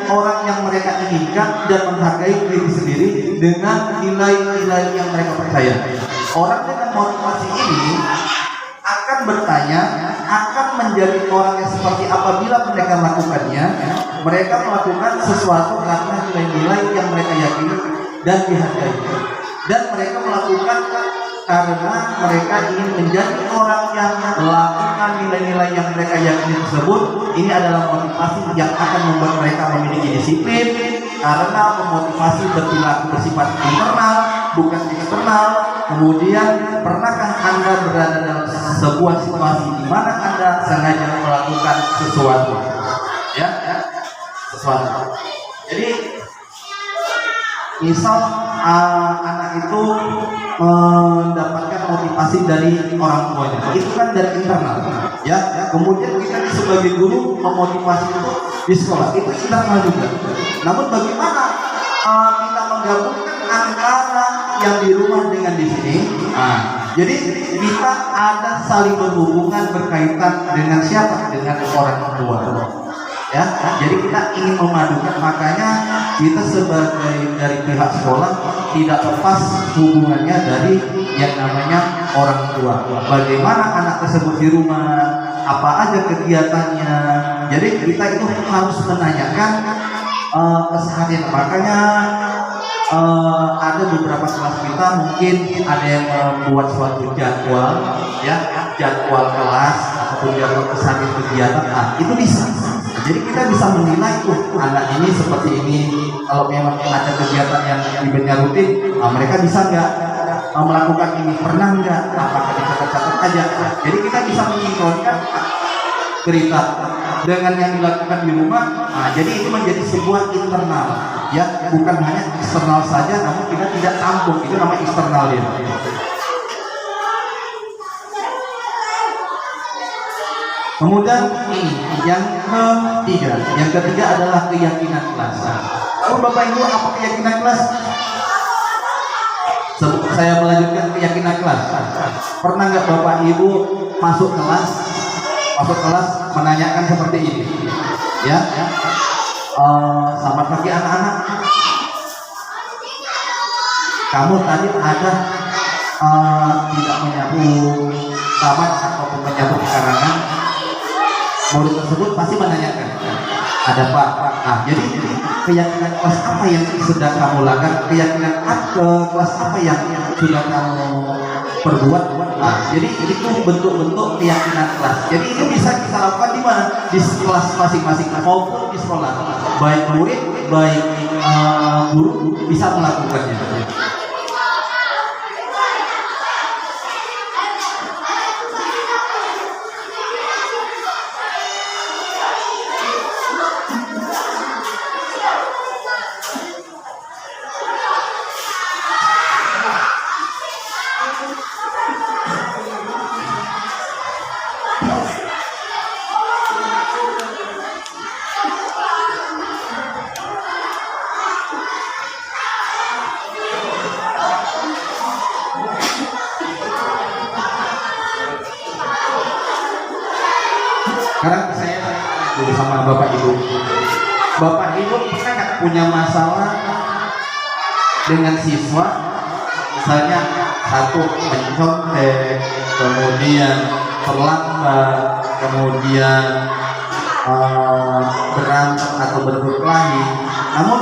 orang yang mereka inginkan dan menghargai diri sendiri dengan nilai-nilai yang mereka percaya. Orang dengan motivasi ini akan bertanya, akan menjadi orang yang seperti apabila mereka melakukannya. Mereka melakukan sesuatu karena nilai-nilai yang mereka yakini dan dihargai, dan mereka melakukan karena mereka ingin menjadi orang yang melakukan nilai-nilai yang mereka yakini tersebut. Ini adalah motivasi yang akan membuat mereka memiliki disiplin, karena memotivasi berperilaku bersifat internal bukan eksternal. Kemudian, pernahkah Anda berada dalam sebuah situasi di mana Anda sengaja melakukan sesuatu? Ya, sesuatu. Jadi, misal anak itu mendapatkan motivasi dari orang tuanya, itu kan dari internal, ya. Kemudian kita sebagai guru memotivasi itu di sekolah, itu internal juga. Namun bagaimana kita menggabungkan antara yang di rumah dengan di sini? Jadi kita ada saling berhubungan berkaitan dengan siapa? Dengan orang tua. Ya, jadi kita ingin memadukan, makanya kita sebagai dari pihak sekolah tidak lepas hubungannya dari yang namanya orang tua. Bagaimana anak tersebut di rumah, apa aja kegiatannya. Jadi kita itu harus menanyakan keseharian. Makanya ada beberapa kelas kita mungkin ada yang membuat suatu jadwal, ya, jadwal kelas ataupun jadwal keseharian kegiatan. Itu bisa. Jadi kita bisa menilai anak ini seperti ini. Kalau memang ada kegiatan yang ibaratnya rutin, mereka bisa nggak melakukan ini, pernah nggak, apakah dicatat-catat aja. Jadi kita bisa menyinkronkan cerita dengan yang dilakukan di rumah. Jadi itu menjadi sebuah internal, ya, bukan hanya eksternal saja, namun kita tidak tampung. Itu namanya eksternal ya. Kemudian yang ketiga adalah keyakinan kelas. Lalu Bapak Ibu, apa keyakinan kelas? Saya melanjutkan keyakinan kelas. Pernah nggak Bapak Ibu masuk kelas menanyakan seperti ini, ya? Selamat pagi anak-anak. Kamu tadi ada tidak menyapu taman ataupun menyapu pekarangan? Murid tersebut pasti menanyakan, ada Pak. Jadi keyakinan kelas apa yang sedang kamu lakukan? Keyakinan kelas apa yang sudah kamu perbuat? Jadi itu bentuk-bentuk keyakinan kelas. Jadi itu bisa kita lakukan di mana? Di kelas masing-masing maupun di sekolah. Baik murid, baik guru bisa melakukannya. Sekarang saya dulu sama Bapak Ibu. Bapak Ibu pernah nggak punya masalah dengan siswa? Misalnya satu mencontek, kemudian terlambat, kemudian berantem atau berkelahi. Namun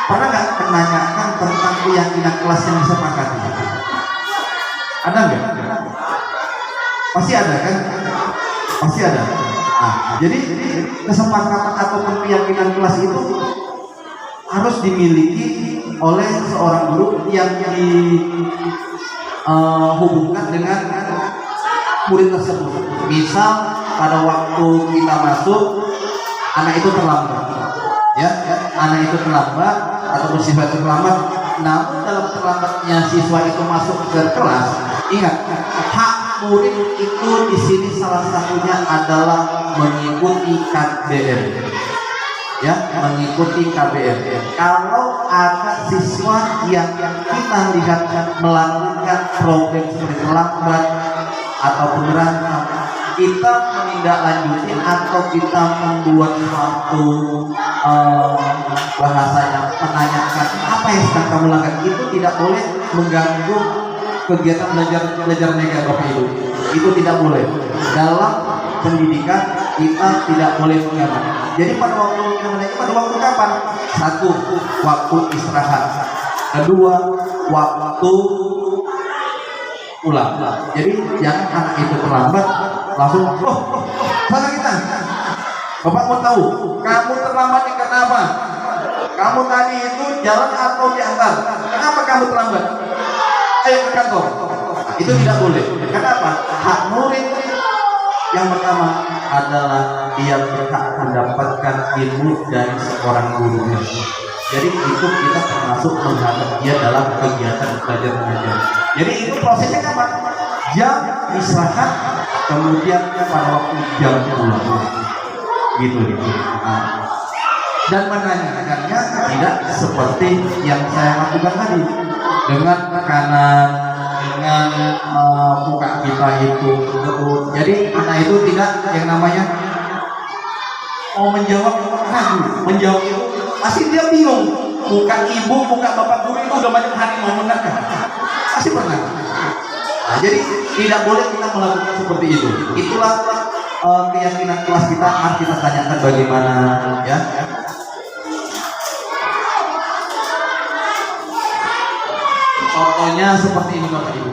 pernah nggak menanyakan tentang keyakinan kelas yang disepakati? Ada nggak? Pasti ada kan? Pasti ada. Nah, jadi kesepakatan ataupun keyakinan kelas itu harus dimiliki oleh seorang guru yang dihubungkan dengan murid tersebut. Misal pada waktu kita masuk, anak itu terlambat, ya, anak itu terlambat atau siswa itu terlambat. Namun dalam terlambatnya siswa itu masuk ke kelas, ingat hak murid itu di sini salah satunya adalah mengikuti KBM, ya, mengikuti KBM. Kalau ada siswa yang kita lihat melakukan problem seperti terlambat ataupun berantem, kita menindaklanjuti atau kita membuat suatu bahasanya menanyakan apa yang sedang kamu lakukan, itu tidak boleh mengganggu kegiatan belajar mereka, Bapak Ibu. Itu tidak boleh. Dalam pendidikan kita tidak boleh mengganggu. Jadi pada waktu kita mengajar, pada waktu kapan? Satu, waktu istirahat. Kedua, waktu pulang. Jadi jangan anak itu terlambat langsung, sana kita. Bapak mau tahu, kamu terlambat ini karena apa? Kamu tadi itu jalan atau diantar? Kenapa kamu terlambat? Ayo ke kantor. Nah, itu tidak boleh. Kenapa? Hak murid yang pertama adalah dia berhak mendapatkan ilmu dari seorang gurunya. Jadi itu kita termasuk mengharap dia dalam kegiatan belajar mengajar. Jadi itu prosesnya apa? Jam istirahat, kemudian pada waktu jam pulang, gitu. Dan menanyakannya tidak seperti yang saya lakukan tadi, dengan tekanan, dengan muka kita itu. Jadi anak itu tidak yang namanya mau menjawab ragu, menjawab itu masih dia bingung. Muka ibu, muka bapak guru itu udah banyak hari mau menekan, pasti pernah. Nah, jadi tidak boleh kita melakukan seperti itu. Itulah keyakinan kelas kita. Harus kita tanyakan bagaimana, ya. Contohnya seperti ini, Bapak Ibu.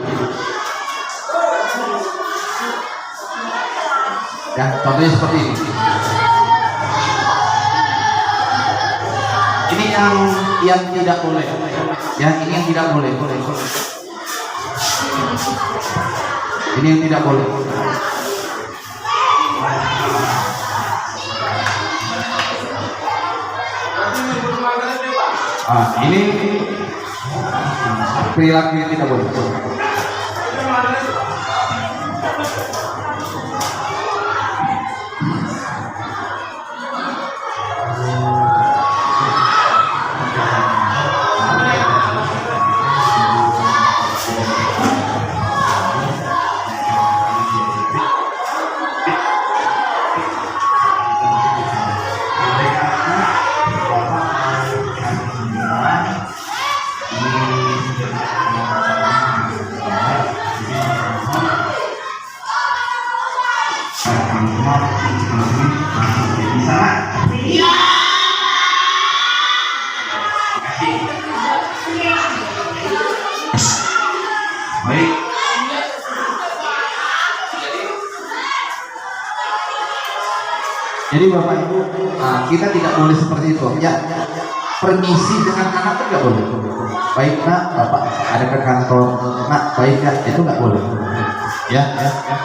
Ya, contohnya seperti ini. Ini yang tidak boleh. Ya, ini yang tidak boleh. Ini yang tidak boleh. Ini perilaku yang tidak boleh. Jadi Bapak Ibu, kita tidak boleh seperti itu. Ya, permisi dengan anak itu nggak boleh. Baik nak, Bapak ada ke kantor. Nak, baik nak, itu nggak boleh. Ya,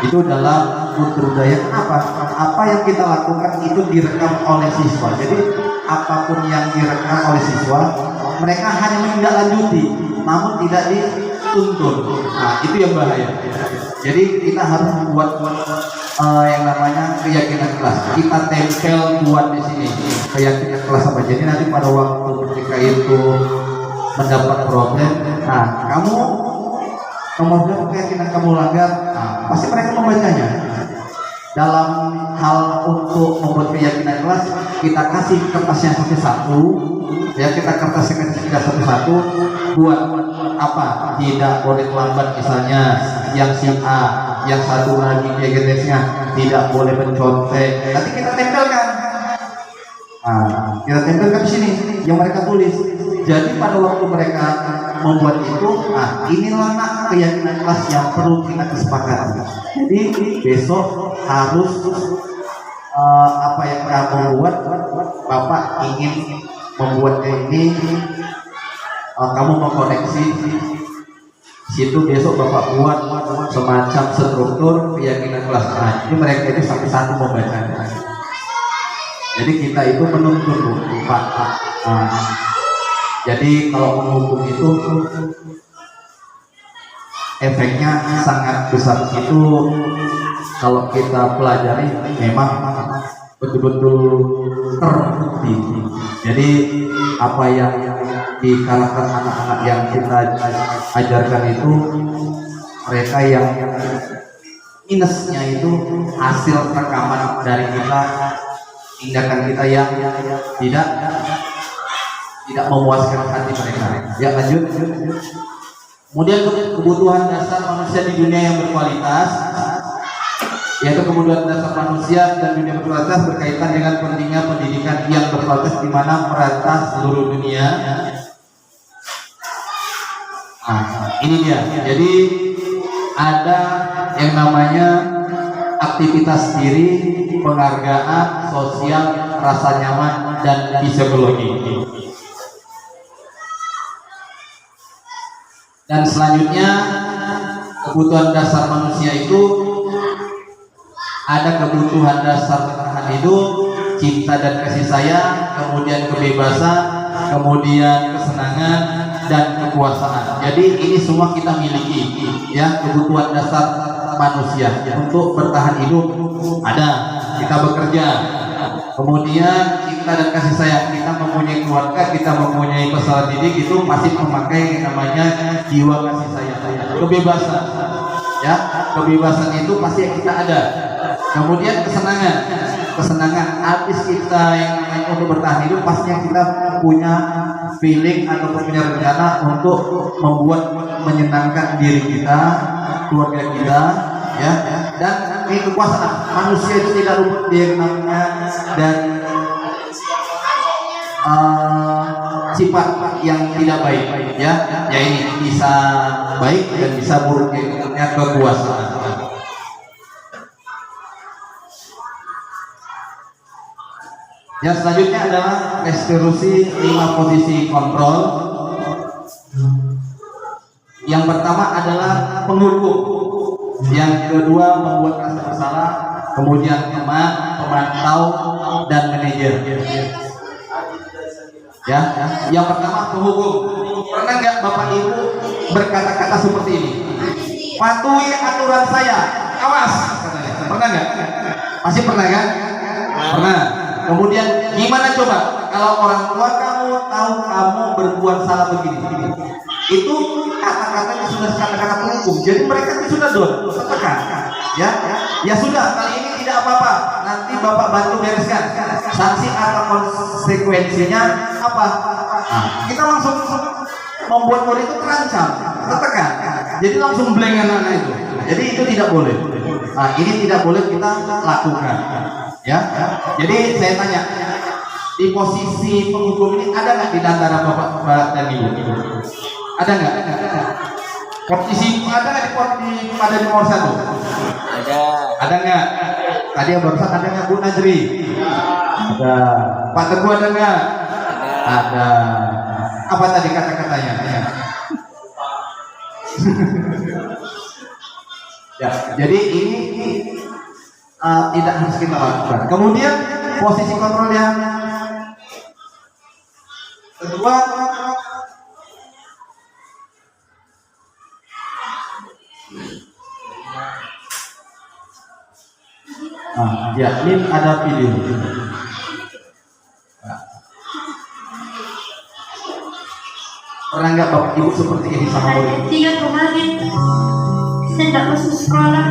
itu dalam budaya. Kenapa? Apa yang kita lakukan itu direkam oleh siswa. Jadi apapun yang direkam oleh siswa, mereka hanya menindaklanjuti, namun tidak dituntun. Nah, itu yang bahaya. Jadi kita harus buat yang namanya keyakinan kelas. Kita tempel buat di sini keyakinan kelas apa. Jadi nanti pada waktu ketika itu mendapat problem, nah kemudian keyakinan kamu langgar, nah, pasti mereka membacanya. dalam hal untuk membuat keyakinan kelas, kita kasih kertasnya satu-satu, ya kita kertasnya satu-satu buat apa? Tidak boleh terlambat misalnya, yang si A, yang satu lagi GGTS-nya tidak boleh mencontek. Nanti kita tempelkan. Nah, kita tempelkan di sini yang mereka tulis. Jadi pada waktu mereka membuat itu, nah inilah nak keyakinan kelas yang perlu kita kesepakati. Jadi besok harus apa yang kamu buat, Bapak ingin membuat ini, kamu mau koreksi situ, besok Bapak buat semacam struktur keyakinan kelas. Nah, ini mereka itu sampai satu membacanya. Jadi kita itu menuntut Pak. Jadi kalau menghukum itu efeknya sangat besar. Itu kalau kita pelajari memang betul-betul terbukti. Jadi apa yang di karakter anak-anak yang kita ajarkan itu, mereka yang minusnya itu hasil rekaman dari kita, tindakan kita yang tidak memuaskan hati mereka. Ya, lanjut. Kemudian kebutuhan dasar manusia di dunia yang berkualitas, yaitu kebutuhan dasar manusia dan dunia berkualitas berkaitan dengan pentingnya pendidikan yang berkualitas di mana merata seluruh dunia. Nah, ini dia. Jadi ada yang namanya aktivitas diri, penghargaan, sosial, rasa nyaman, dan psikologi. Dan selanjutnya kebutuhan dasar manusia itu ada kebutuhan dasar bertahan hidup, cinta dan kasih sayang, kemudian kebebasan, kemudian kesenangan dan kekuasaan. Jadi ini semua kita miliki, ya, kebutuhan dasar manusia untuk bertahan hidup. Ada, kita bekerja, kemudian cinta dan kasih sayang, kita mempunyai keluarga, kita mempunyai peserta didik, itu pasti memakai namanya jiwa kasih sayang. Kebebasan, ya, kebebasan itu pasti kita ada. Kemudian kesenangan habis kita yang namanya untuk bertahan hidup, pastinya kita punya feeling atau punya rencana untuk membuat menyenangkan diri kita, keluarga kita, ya. Dan ini kekuasaan manusia itu tidak luput dari namanya dan sifat yang tidak baik, ya ini bisa baik dan bisa buruk, yaitu kekuasaan. Yang selanjutnya adalah restitusi 5 posisi kontrol. Yang pertama adalah penghukum, yang kedua membuat rasa bersalah, kemudian teman, pemantau, dan manajer. Ya, yang pertama penghukum. Pernah nggak Bapak Ibu berkata-kata seperti ini? Patuhi aturan saya, awas. Pernah nggak? Pasti pernah kan? Pernah. Kemudian gimana coba kalau orang tua kamu tahu kamu berbuat salah begini? Itu kata-katanya sudah kata-kata penghukum. Jadi mereka itu sudah tekan. Ya sudah, kali ini tidak apa-apa. Nanti Bapak bantu bereskan. Sanksi atau konsekuensinya apa? Nah, kita langsung membuat murid itu terancam, tertekan. Jadi langsung blank anak-anak itu. Jadi itu tidak boleh. Nah, ini tidak boleh kita lakukan. Ya. Jadi saya tanya, di posisi penghukum ini ada nggak di antara Bapak dan Ibu? Ada nggak? Posisi ada nggak pada di nomor 1?
Ada.
Ada nggak? Tadi yang barusan ada nggak Bu Najri? Ada. Pak Teguh ada nggak? Ada. Apa tadi kata-katanya? Ya, jadi ini tidak harus kita lakukan. Kemudian posisi kontrol yang kedua, ya ini ada video. Pernah nggak Bapak Ibu seperti ini sama murid?
3 kemarin saya tidak masuk sekolah.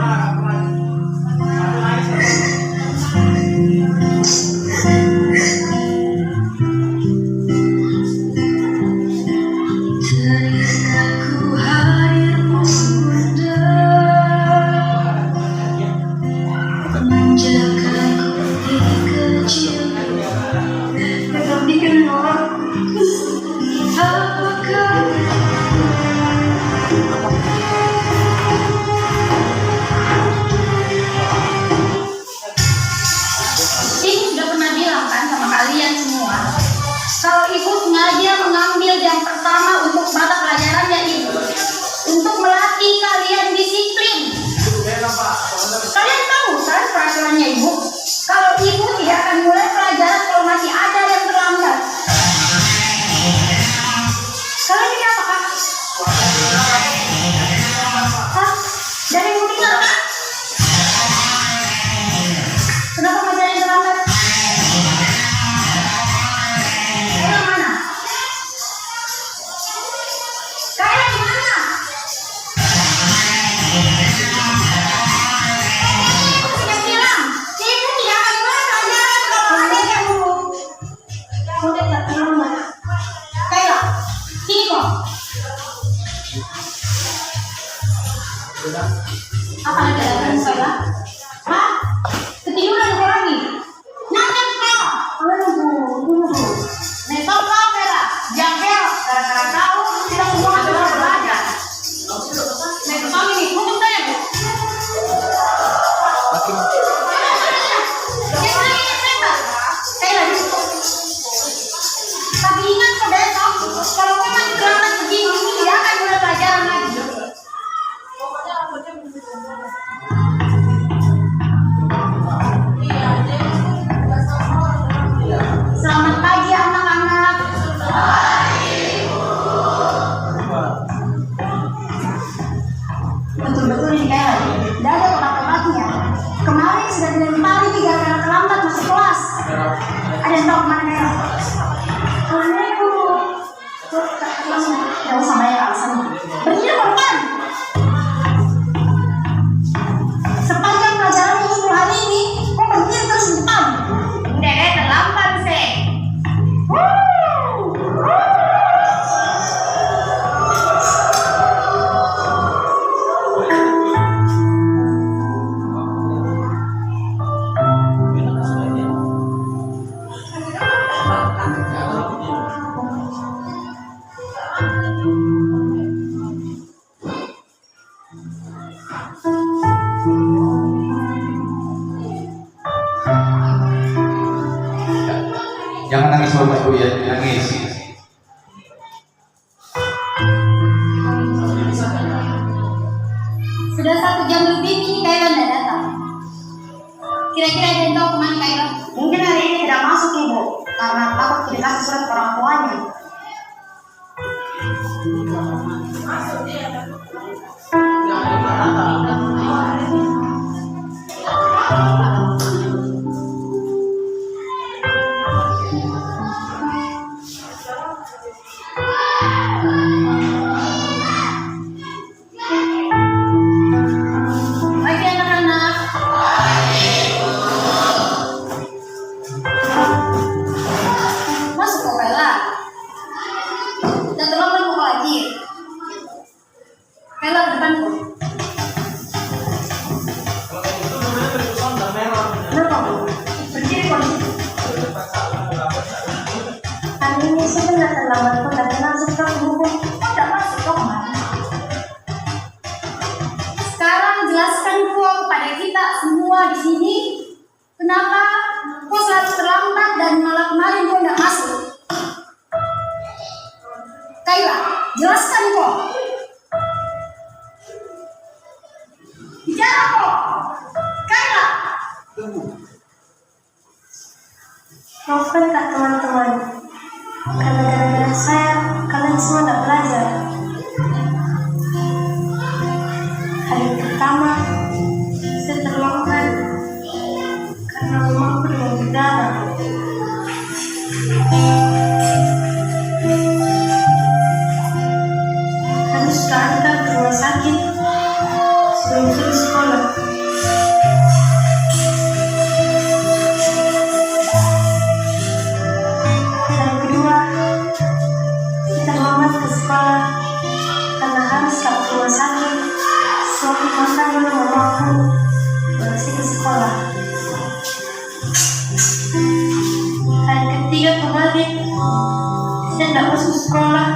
Kenapa pelajaran terlambat? Kaila mana? Kaila di mana? Aku sudah bilang, ibu tidak akan mulai pelajaran kalau ada yang dulu. Udah tak terlambat. Kaila, sini kok. Apa ada dalam Kaila? Hah? Ketiduran kau lagi? Nanti kau. Tunggu. Nesok kau Kaila. Jangan belok. Gara-gara kau tidak semua adalah belajar. Nesok kau ini, hukum saya bu. Kaila di situ. Tapi ingat kau besok, kalau memang terlambat begini, tidak akan mulai pelajaran lagi. Selamat pagi anak-anak. Betul-betul ini kayak tidak ada tempat-tempatnya. Kemarin sudah dilempari 3 karena terlambat masuk kelas. Ada yang tahu kemana kayak? Assalamualaikum. Tidak usah banyak alasannya. Berdiri ke depan. Sepanjang pelajaran ibu hari ini, kok berdiri terus di depan? Dede terlambat sih.
Jangan nangis Bapak Ibu ya, nangis.
Sudah 1 jam lebih ini Kaila tidak datang. Kira-kira ada yang tahu kemana Kaila? Mungkin hari ini tidak masuk ibu, karena takut tidak kasih surat ke orang tuanya. Pagi anak-anak. Masuk kok Kaila. Dan terlambat mau lagi. Kaila ke depanku. Kenapa bu? Berdiri kok. Hari ini saya benar terlambat pun dan langsung ke buku. Kok tidak masuk kok kemana? Sekarang jelaskan kok kepada kita semua di sini kenapa kok selalu terlambat dan malah kemarin kok tidak masuk. Kaila, jelaskan kok. Bicara kok. Kaila.
Maafkan tak teman-teman, karena gara-gara saya kalian semua tak belajar. Hari pertama saya terlambat karena mamaku demam berdarah. Harus keantar ke rumah sakit sebelum suruh sekolah. Hari kedua kita terlambat ke sekolah karena harus ke rumah sakit. Suatu makan belum mamaku masih ke sekolah. Hari ketiga kembali saya tidak masuk sekolah.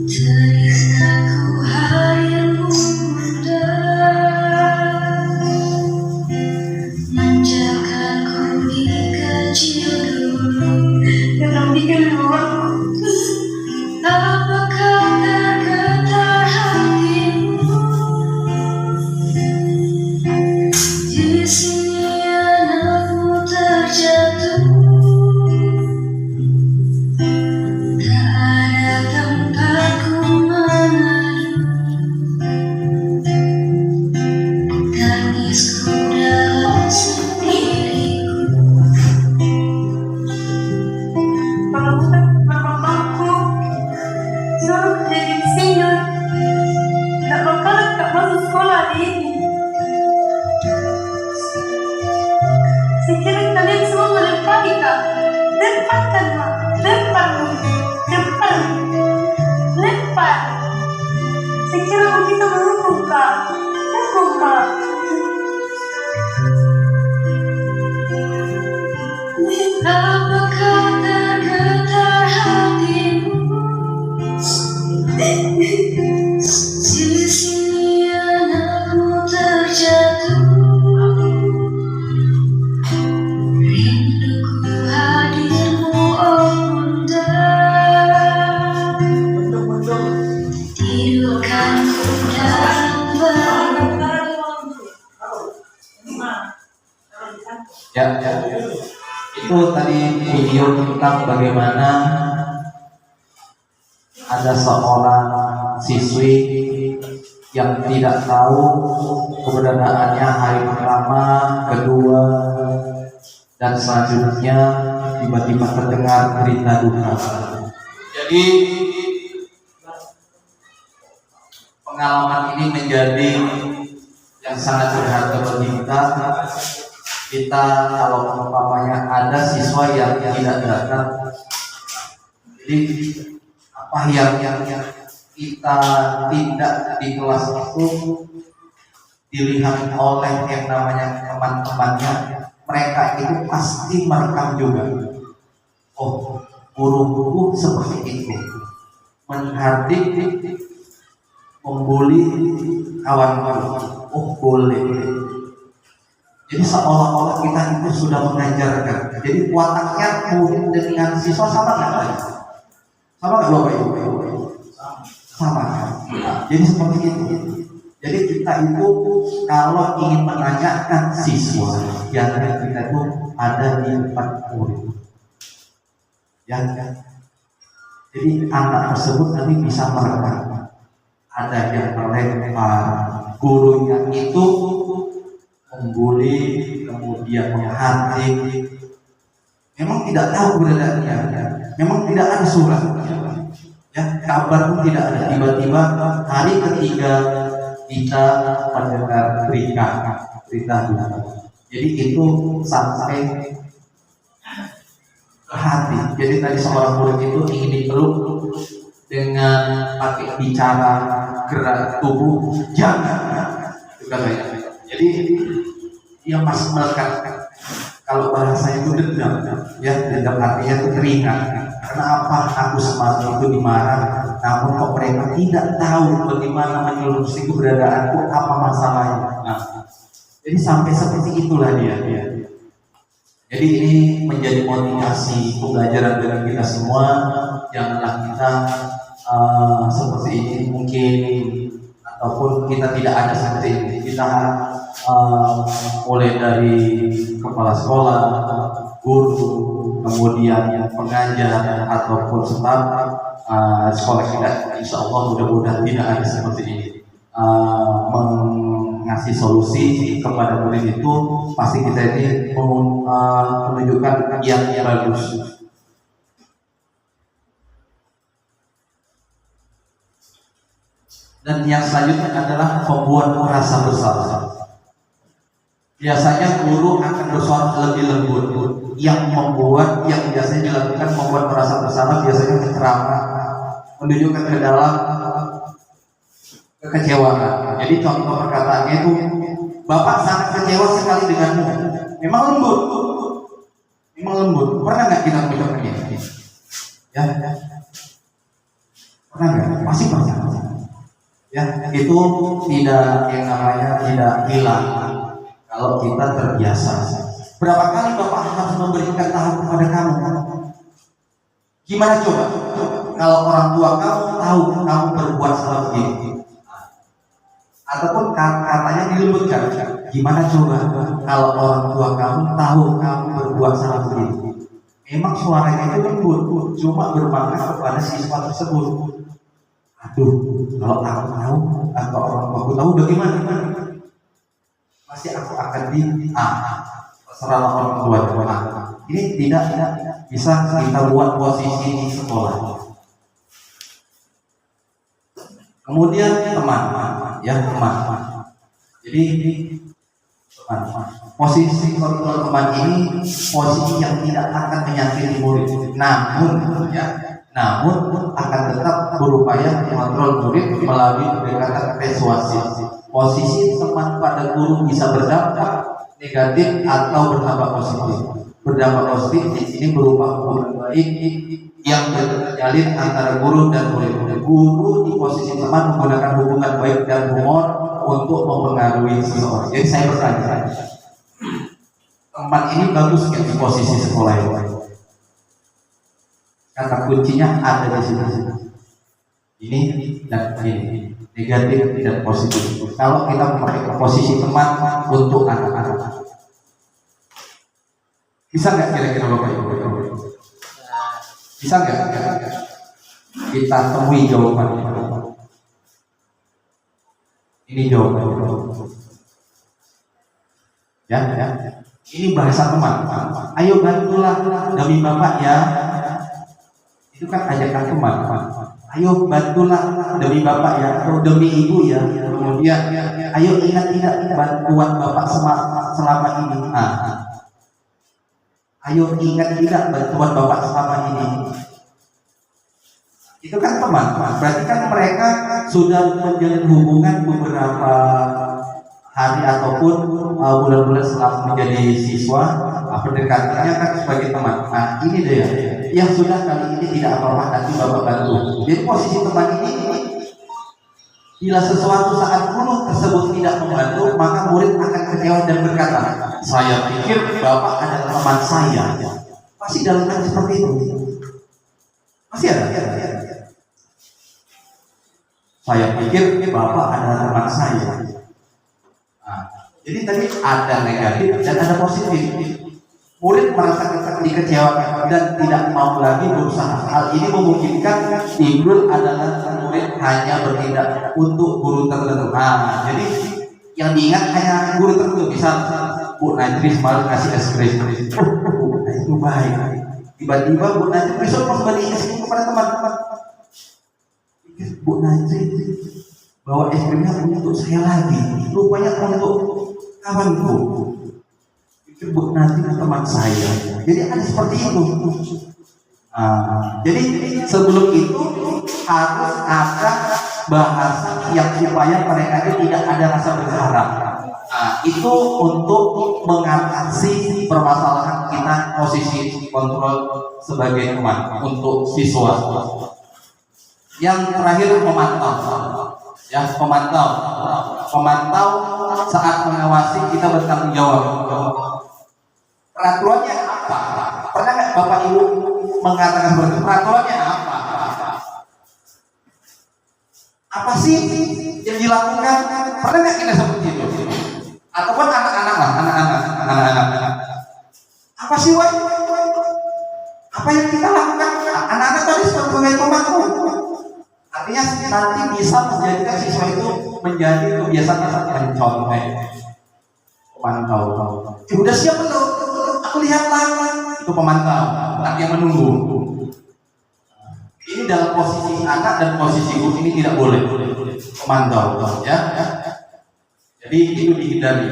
Ceritaku hari yang muda manjakanku di kecil dulu. Jangan bikin luarku. Apakah tergetar hatimu Depan kan, Mak? Depan. Depan. Depan. Saya kira kita menunggu, Kak. Tunggu, Kak.
Apakah tergetar hatimu? Di sini anakmu terjatuh. Rinduku hadirmu, oh bunda. Tidurkan ku dalam
Ya. Itu tadi video tentang bagaimana ada seorang siswi yang tidak tahu keberadaannya hari pertama, kedua, dan selanjutnya tiba-tiba terdengar berita duka. Jadi pengalaman ini menjadi yang sangat berharga bagi kita. Kita kalau umpamanya ada siswa yang tidak datang, jadi apa yang kita tidak di kelas itu dilihat oleh yang namanya teman-temannya, mereka itu pasti merekam juga. Oh, guru-guru seperti itu, menghardik, membuli kawan-kawan. Oh, boleh. Jadi seolah-olah kita itu sudah mengajarkan. Jadi wataknya murid dengan siswa sama nggak? Sama nggak Bapak Ibu? Sama. Jadi seperti itu. Jadi kita itu kalau ingin menanyakan siswa, yang kita itu ada di depan murid. Ya. Jadi anak tersebut nanti bisa merekam. Ada yang melempar, gurunya itu membuli, kemudian menghardik. Memang tidak tahu keberadaannya, memang tidak ada surat, ya kabar pun tidak ada. Tiba-tiba hari ketiga kita mendengar berita duka. Jadi itu sampai ke hati. Jadi tadi seorang murid itu ingin dipeluk dengan pakai bicara, gerak tubuh, jangan. Jadi dia masih melekat. Kalau bahasa itu dendam, ya dendam artinya itu teringat. Kenapa aku semalam itu dimarah, namun kok mereka tidak tahu bagaimana menyelusuri keberadaanku, apa masalahnya. Nah, jadi sampai seperti itulah dia. Jadi ini menjadi motivasi pembelajaran bagi kita semua. Janganlah kita seperti ini mungkin, ataupun kita tidak ada seperti ini. Kita mulai dari kepala sekolah, guru, kemudian pengajar ataupun staf sekolah kita, insya Allah mudah-mudahan tidak ada seperti ini. Mengasih solusi kepada murid itu pasti kita ini menunjukkan yang bagus. Dan yang selanjutnya adalah membuat rasa bersalah. Biasanya guru akan bersuara lebih lembut. Yang biasanya dilakukan membuat merasa bersalah biasanya menceramah, menunjukkan ke dalam kekecewaan. Jadi contoh perkataannya itu, Bapak sangat kecewa sekali denganmu. Memang lembut. Pernah nggak kita mengucapkan ini? Ya. Pernah nggak? Pasti pernah. Ya, itu tidak yang namanya tidak hilang kalau kita terbiasa. Berapa kali Bapak harus memberikan tahu kepada kamu? Gimana coba kalau orang tua kamu tahu kamu berbuat salah begini, ataupun katanya dilembutkan? Gimana coba kalau orang tua kamu tahu kamu berbuat salah begini? Memang suaranya itu lembut, cuma bermakna kepada siswa tersebut. Aduh, kalau aku tahu atau orang tuaku tahu bagaimana? Pasti aku akan terserah orang tua. Ini tidak bisa kita buat posisi di sekolah. Kemudian teman. Jadi Posisi kontrol teman ini posisi yang tidak akan menyakiti murid, namun akan tetap berupaya mengontrol murid melalui pendekatan persuasif. Posisi teman pada guru bisa berdampak negatif atau berdampak positif. Berdampak positif di sini berupa hubungan baik yang terjalin antara guru dan murid. Guru di posisi teman menggunakan hubungan baik dan humor untuk mempengaruhi seseorang. Jadi saya bertanya, teman ini bagus nggak di posisi sekolah ini? Kata kuncinya ada di sini. Ini dan ini, negatif dan positif. Kalau kita memakai posisi teman untuk anak-anak, bisa nggak kira-kira Bapak Ibu? Bisa nggak? Kita temui jawabannya. Ini jawabannya. Ya. Ini bahasa teman. Ayo bantulah demi Bapak ya. Itu kan ajakan teman. Ayo bantulah demi Bapak ya, atau demi Ibu ya. Kemudian, ayo ingat-ingat bantuan Bapak selama ini. Ayo ingat-ingat bantuan Bapak selama ini. Itu kan teman. Berarti kan mereka sudah menjalin hubungan beberapa hari ataupun bulan-bulan setelah menjadi siswa, pendekatannya kan sebagai teman. Nah ini dia yang sudah kali ini tidak apa-apa, nanti Bapak bantu. Jadi posisi teman ini, bila sesuatu saat guru tersebut tidak membantu, maka murid akan kecewa dan berkata, saya pikir Bapak adalah teman saya. Masih dalam hal seperti itu. Masih ada. Saya pikir Bapak adalah teman saya. Jadi tadi ada negatif dan ada positif. Murid merasa dikecewakan dan tidak mau lagi berusaha. Hal ini memungkinkan Ibrul adalah murid hanya bertindak untuk guru tertentu. Jadi yang diingat hanya guru tertentu. Misal Bu Najri semalam kasih es krim. Itu baik. Tiba-tiba Bu Najri besok memberi es krim kepada teman-teman. Bu Najri bawa es krimnya untuk saya lagi. Rupanya untuk kawanku. Bu Najri teman saya. Jadi ada seperti itu. Jadi sebelum itu harus ada bahasa yang supaya mereka tidak ada rasa berharap. Itu untuk mengatasi permasalahan kita posisi kontrol sebagai teman untuk siswa. Yang terakhir pemantau. Pemantau saat mengawasi kita bertanggung jawab. Peraturannya apa? Pernah nggak Bapak Ibu mengatakan seperti itu? Peraturannya apa? Apa sih yang dilakukan? Pernah nggak kita seperti itu? Ataupun anak-anak. Apa sih Wak? Apa yang kita lakukan? Anak-anak tadi sebagai pemantau. Artinya nanti bisa menjadikan siswa itu menjadi kebiasaan mencontoh. Pemantau. Udah siap belum? Aku lihat lama. Itu pemantau. Anak yang menunggu. Ini dalam posisi anak dan posisi guru ini tidak boleh. Pemantau, ya. Jadi itu dihindari.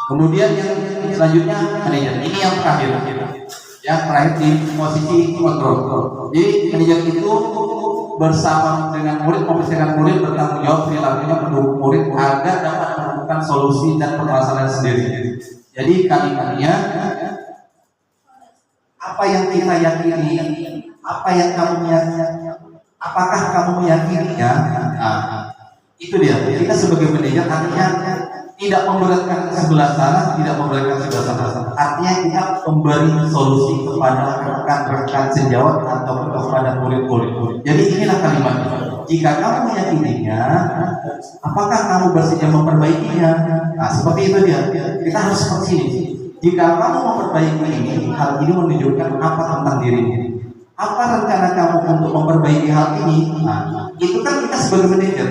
Kemudian yang selanjutnya manajer. Ini yang terakhir. Yang terakhir di posisi kontrol. Jadi manajer itu bersama dengan murid, mempersiapkan murid bertanggung jawab perilakunya mendukung murid agar dapat menemukan solusi dan permasalahan sendiri. Jadi kalimatnya, apa yang kita yakini, apa yang kamu yakini, apakah kamu meyakininya? Itu dia. Kita sebagai manajer artinya tidak memberatkan sebelah sana, tidak memberatkan sebelah sana. Artinya kita memberi solusi kepada rekan-rekan sejawat atau kepada murid-murid. Jadi inilah kalimatnya. Jika kamu meyakininya, apakah kamu bersedia memperbaikinya? Nah, seperti itu dia. Kita harus seperti ini. Jika kamu memperbaiki ini, hal ini menunjukkan apa tentang dirimu. Apa rencana kamu untuk memperbaiki hal ini? Nah, itu kan kita sebagai manajer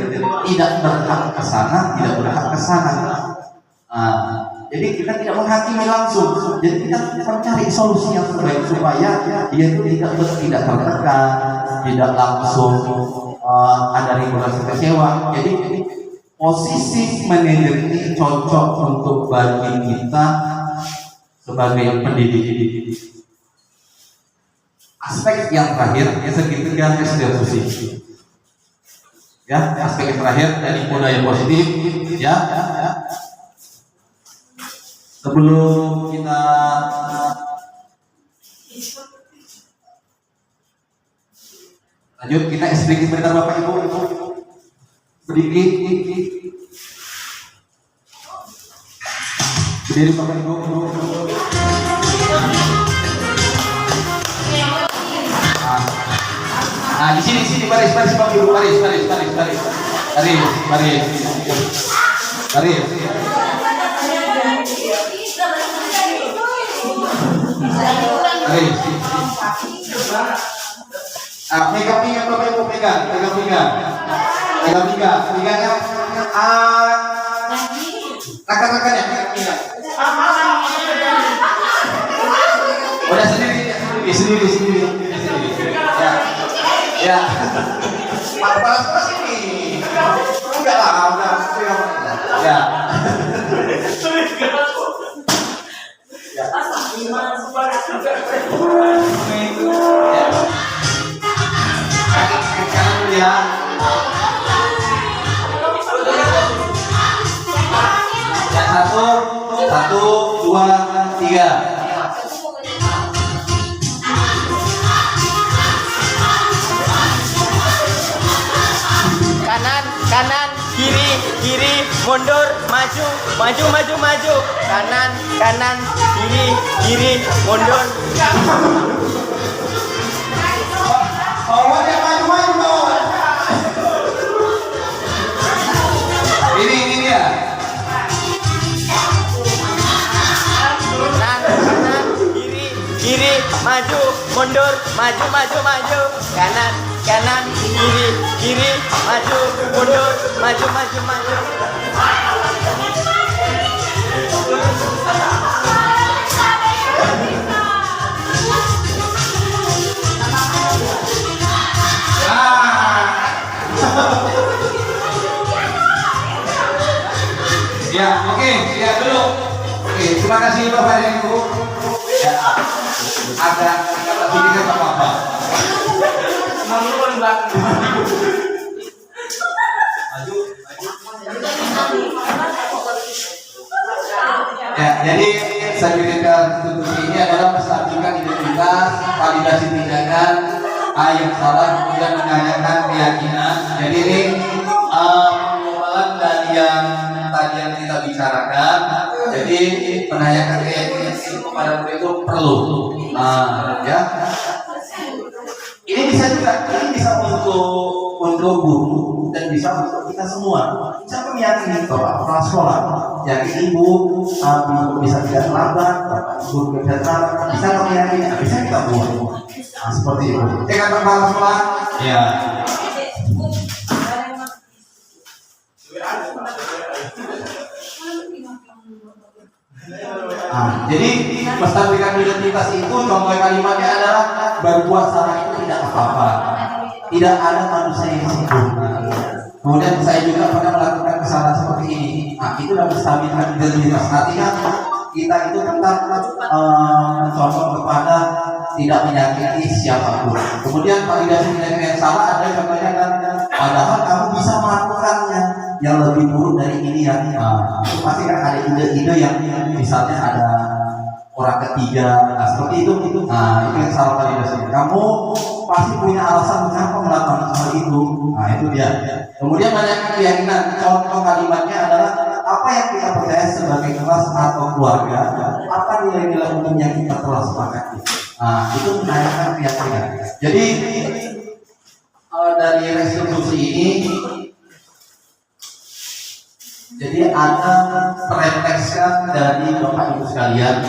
tidak berhak ke sana, tidak berhak ke sana. Jadi kita tidak menghakimi langsung. Jadi kita mencari solusi yang terbaik supaya dia itu tidak tertekan, tidak langsung ada rasa kecewa. Jadi posisi manajer ini cocok untuk bagi kita sebagai pendidik. Aspek yang terakhir segitiga restitusi. Ya, aspek yang terakhir dari budaya positif. Ya. Sebelum kita lanjut, kita sedikit sebentar Bapak Ibu. Sedikit. Berdiri Bapak Ibu. Nah, di sini baris Bapak Ibu, baris. Pegang Bapak Ibu, pegang. Pegangnya rekan-rekannya pegang. Udah sendiri. Ya. Panas ini. Enggak lah, udah. Ya. Ya. Satu, dua, tiga.
Kanan, kiri, mundur, maju. Kanan, kiri, mundur.
Maju. Ini dia.
Kanan, kiri, maju, mundur, maju. Kanan, kiri, maju, mundur, maju.
Ya, oke, lihat dulu. Oke, terima kasih Bapak dan Ibu. Ya, ada sedikit apa-apa. Ya, jadi sertifikat restitusi ini adalah menstabilkan identitas, validasi tindakan yang salah, kemudian menanyakan keyakinan. Jadi ini pengumpulan dari yang tadi yang kita bicarakan. Jadi menanyakan keyakinan itu kepada murid itu perlu. Ya. Ini bisa untuk guru dan bisa untuk kita semua. Siapa meyakini Bapak kepala sekolah, yakin Ibu bisa tidak terlambat, Ibu tidak terlambat, bisa meyakini, bisa kita buat. Seperti itu. Kata kepala sekolah, ya. Jadi menstabilkan identitas itu contoh kalimatnya adalah berbuat salah itu tidak apa-apa, tidak ada manusia yang sempurna. Kemudian saya juga pernah melakukan kesalahan seperti ini. Itu dalam menstabilkan identitas. Artinya kita itu tetap contoh kepada tidak menyakiti siapapun. Kemudian validasi tindakan yang salah ada contohnya kan, padahal kamu bisa melakukannya yang lebih buruk dari ini yang pasti kan ada ide-ide yang misalnya ada orang ketiga, seperti itu. Itu yang salah validasi. Kamu pasti punya alasan mengapa melakukan hal itu. Itu dia. Kemudian banyak keyakinan. Contoh kalimatnya adalah apa yang kita percaya sebagai kelas atau keluarga, apa nilai-nilai umum yang kita telah sepakati. Itu menanyakan keyakinan. Jadi dari restitusi ini, jadi ada perefleksian dari Bapak Ibu sekalian.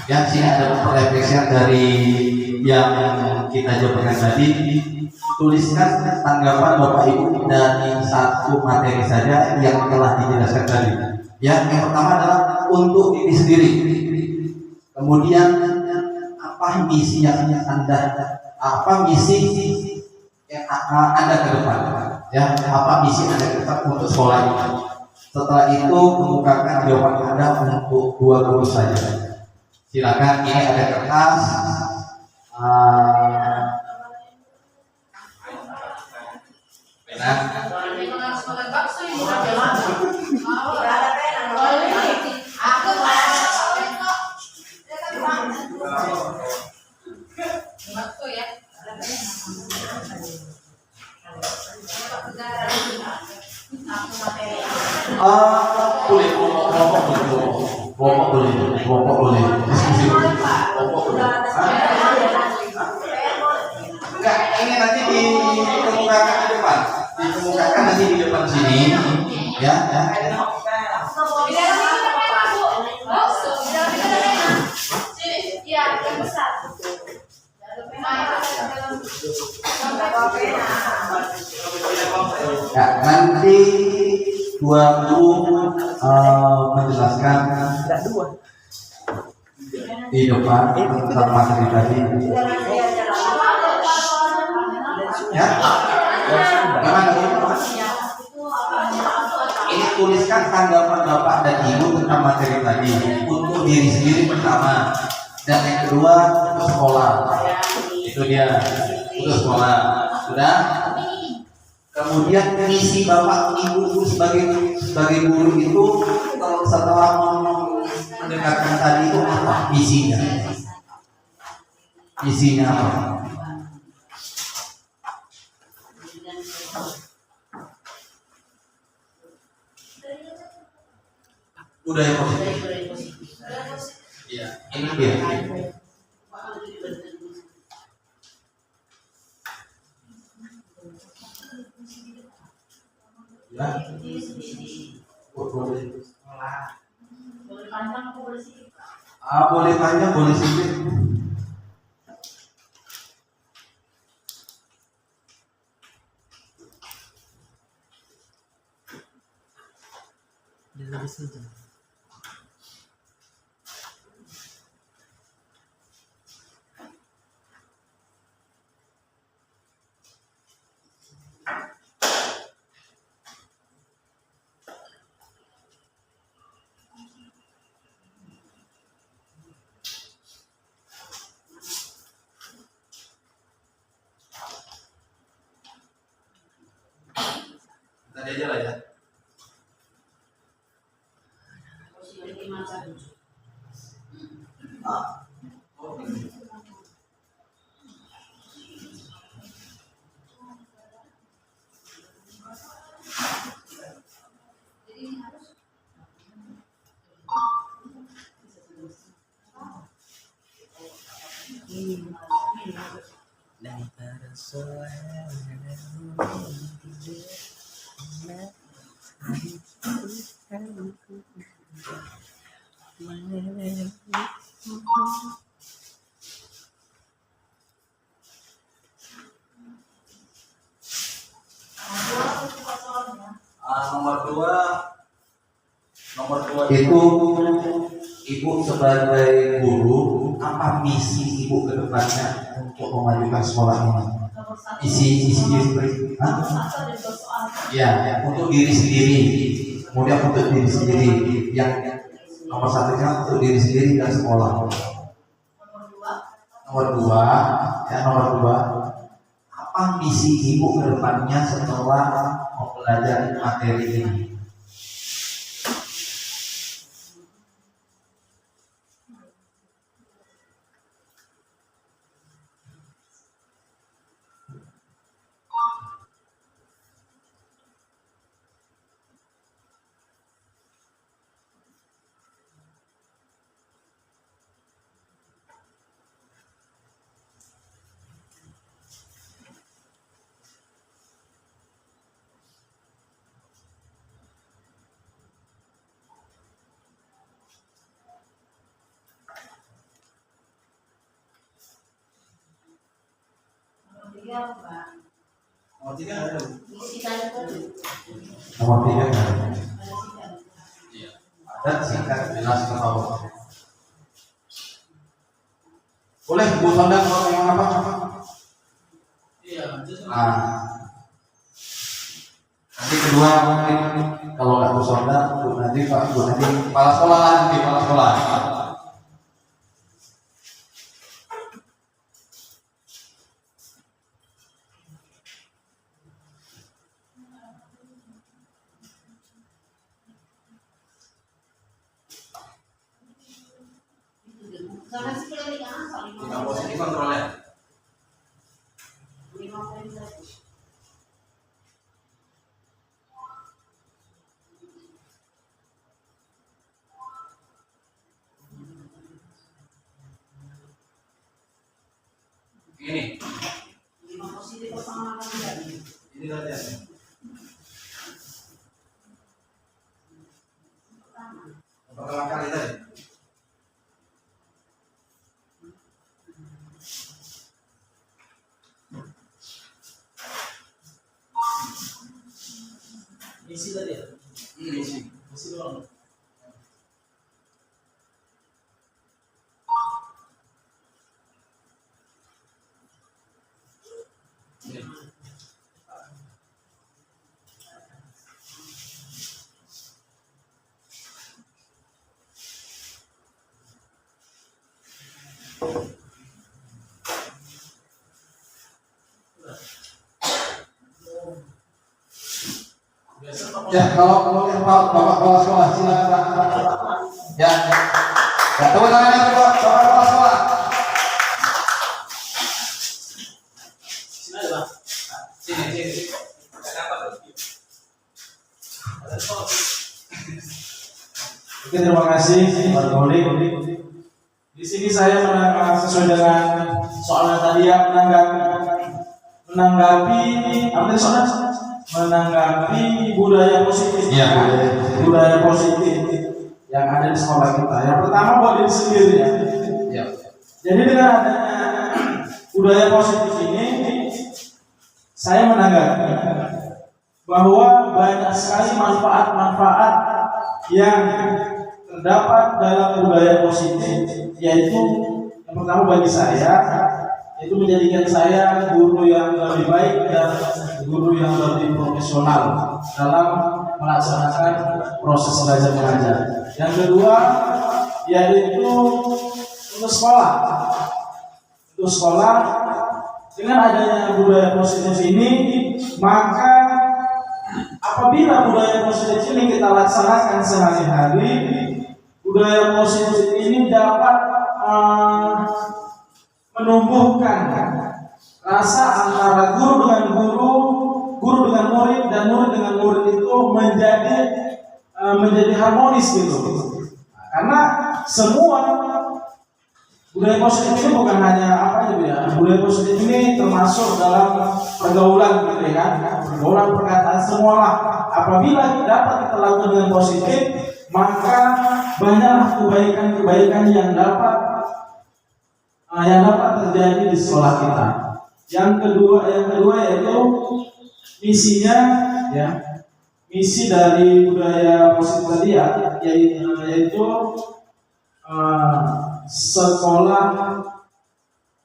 Yang sini ada perefleksian dari yang kita jabarkan tadi. Tuliskan tanggapan Bapak Ibu dari satu materi saja yang telah dijelaskan tadi. Yang pertama adalah untuk diri sendiri. Kemudian apa misi yang Anda, apa misi yang Anda ke depan? Ya, apa misi Anda ke depan untuk sekolah ini? Setelah itu mengukakan jawaban Anda untuk 2 guru saja. Silakan, ini ada kertas. Pena. Boleh, kelompok boleh, diskusi boleh, kelompok boleh. Enggak, ini nanti dikemukakan di depan, dikemukakan nanti di depan sini, ya. Ya, nanti 2 guru menjelaskan di depan tentang materi tadi. Ya, gimana? Ini tuliskan tanggapan Bapak dan Ibu tentang materi tadi untuk diri sendiri pertama, dan yang kedua untuk sekolah. Itu dia, untuk sekolah. Sudah. Kemudian misi Bapak Ibu sebagai guru itu setelah mendengarkan tadi itu apa misinya? Misinya apa? Budaya positif. Iya, ini dia. Ya. Boleh panjang, boleh singkat. Tadi aja lah ya. Nomor dua itu Ibu sebagai guru, apa misi Ibu ke depannya untuk memajukan sekolah ini? Isi diri, ya, untuk diri sendiri, kemudian untuk diri sendiri, yang nomor satunya untuk diri sendiri dan sekolah. Nomor dua, apa misi Ibu ke depannya setelah mempelajari materi ini? Nomor tiga ada. Nomor tiga ada. Iya. Ada singkat jelas ke bawah. Boleh Bu Sonda mau yang apa? Iya. Nanti Yang kedua mungkin kalau nggak bersonda, Bu Nadiem, Pak Bu Nadiem, kepala sekolah nanti kepala sekolah. Kita posisi kontrolnya. Ini. Ini saja. Pertama kali tadi.
Misi tadi ya? Misi doang.
Ya, kalau yang bapak kepala sekolah silakan Pak. Ya, ya tepuk tangannya bapak kepala sekolah.
Sini aja Pak.
Sini.
Oke, terima kasih Pak Goli. Di sini saya sesuai dengan soalnya tadi ya, menanggapi apa tadi soalnya? Menanggapi budaya positif,
Iya,
budaya positif yang ada di sekolah kita. Yang pertama buat diri sendiri ya.
Ya.
Jadi dengan adanya budaya positif ini, saya menanggapi bahwa banyak sekali manfaat-manfaat yang terdapat dalam budaya positif, yaitu yang pertama bagi saya, itu menjadikan saya guru yang lebih baik dan guru yang lebih profesional dalam melaksanakan proses belajar mengajar. Yang kedua, yaitu untuk sekolah. Untuk sekolah, dengan adanya budaya positif ini, maka apabila budaya positif ini kita laksanakan sehari-hari, budaya positif ini dapat menumbuhkan rasa antara guru dengan guru, guru dengan murid, dan murid dengan murid itu menjadi harmonis gitu. Karena semua budaya positif ini bukan hanya apa aja ya. Budaya positif ini termasuk dalam pergaulan gitu ya kan. Pergaulan perkataan semualah. Apabila dapat kita lakukan dengan positif, maka banyaklah kebaikan-kebaikan yang dapat terjadi di sekolah kita. Yang kedua yaitu misinya ya. Misi dari budaya positif tadi ya, yaitu sekolah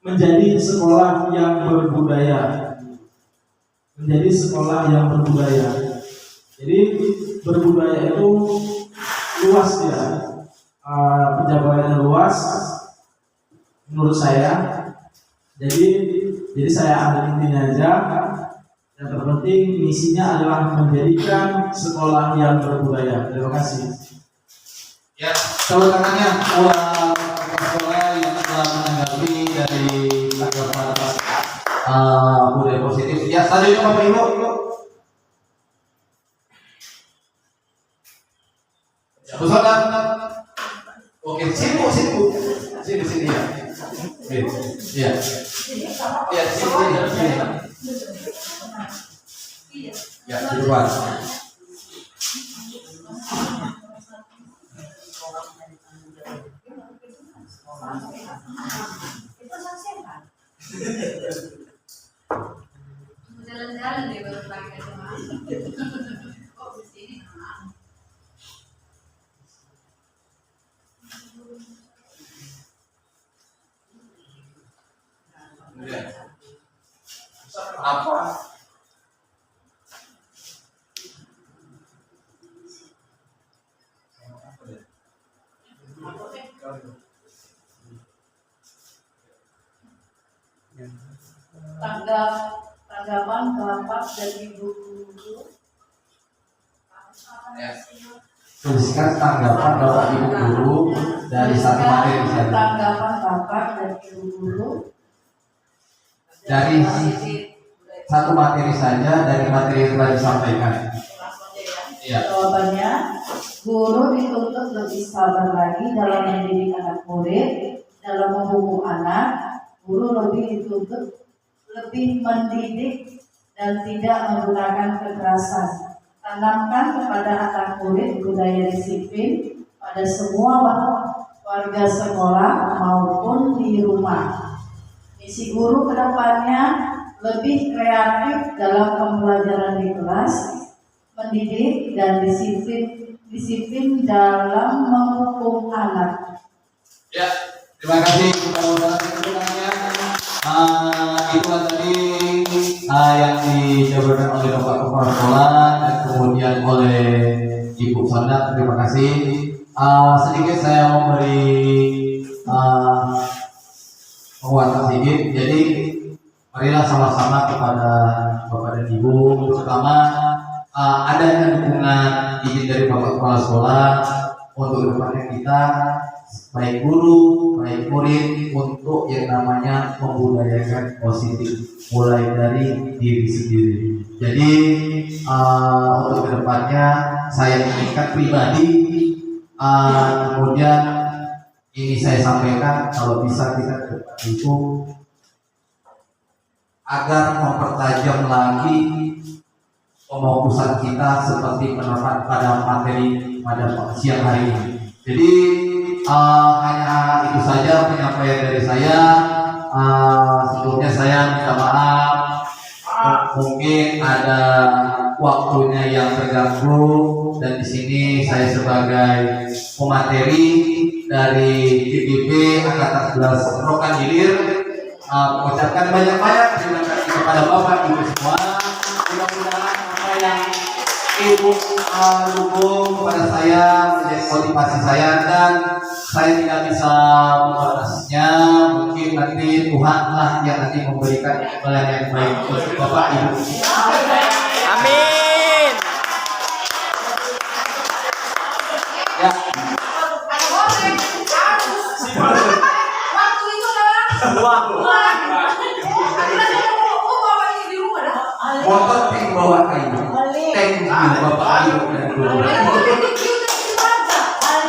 menjadi sekolah yang berbudaya. Menjadi sekolah yang berbudaya. Jadi berbudaya itu luas ya. Penjabarannya luas menurut saya. Jadi saya ambil intinya aja. Yang terpenting misinya adalah menjadikan sekolah yang berbudaya. Terima kasih.
Ya, tepuk tangannya buat sekolah yang telah menanggapi dari tanggapan budaya positif. Ya, selanjutnya Bapak Ibu. Bu Saudara. Oke, sini Bu. Sini ya. Iya. Iya, sini. Ya, di luar.
Jalan-jalan deh baru pakai sama. Oh, di sini.
Apa?
tanggapan Bapak dan Ibu guru.
Ya. Tuliskan tanggapan Bapak Ibu guru dari satu materi saja.
Tanggapan Bapak dan Ibu guru
Dari satu materi saja dari materi yang telah disampaikan. Iya.
Jawabannya, guru dituntut lebih sabar lagi dalam mendidik anak murid, dalam menghukum anak. Guru lebih dituntut lebih mendidik dan tidak menggunakan kekerasan. Tanamkan kepada anak murid budaya disiplin pada semua warga sekolah maupun di rumah. Misi guru kedepannya lebih kreatif dalam pembelajaran di kelas, mendidik dan disiplin dalam menghukum anak.
Ya, terima kasih kepada teman-temannya. Itulah tadi yang dijabarkan oleh Bapak Kepala Sekolah dan kemudian oleh Ibu Sonda. Terima kasih. Sedikit saya memberi penguatan sedikit. Jadi marilah sama-sama kepada Bapak dan Ibu, terutama adanya dukungan izin dari Bapak Kepala Sekolah untuk depannya kita baik guru, baik murid untuk yang namanya membudayakan positif mulai dari diri sendiri. Jadi untuk kedepannya saya inginkan pribadi, kemudian ini saya sampaikan kalau bisa kita ke depan itu agar mempertajam lagi pemokusan kita seperti penerapan pada materi pada siang hari ini. Jadi hanya itu saja penyampaian dari saya. Sebelumnya saya minta maaf, mungkin ada waktunya yang terganggu dan di sini saya sebagai pemateri dari DPP Angkatan 11 Rokan Hilir mengucapkan banyak-banyak terima kasih kepada Bapak Ibu semua. Mudah-mudahan apa yang Ibu dukung kepada saya menjadi motivasi saya dan saya tidak bisa membalasnya. Mungkin nanti Tuhanlah yang nanti memberikan imbalan yang baik untuk Bapak Ibu.
Amin.
Ya. Motor pink bawa kayu. Thank you Bapak Ibu dan Guru.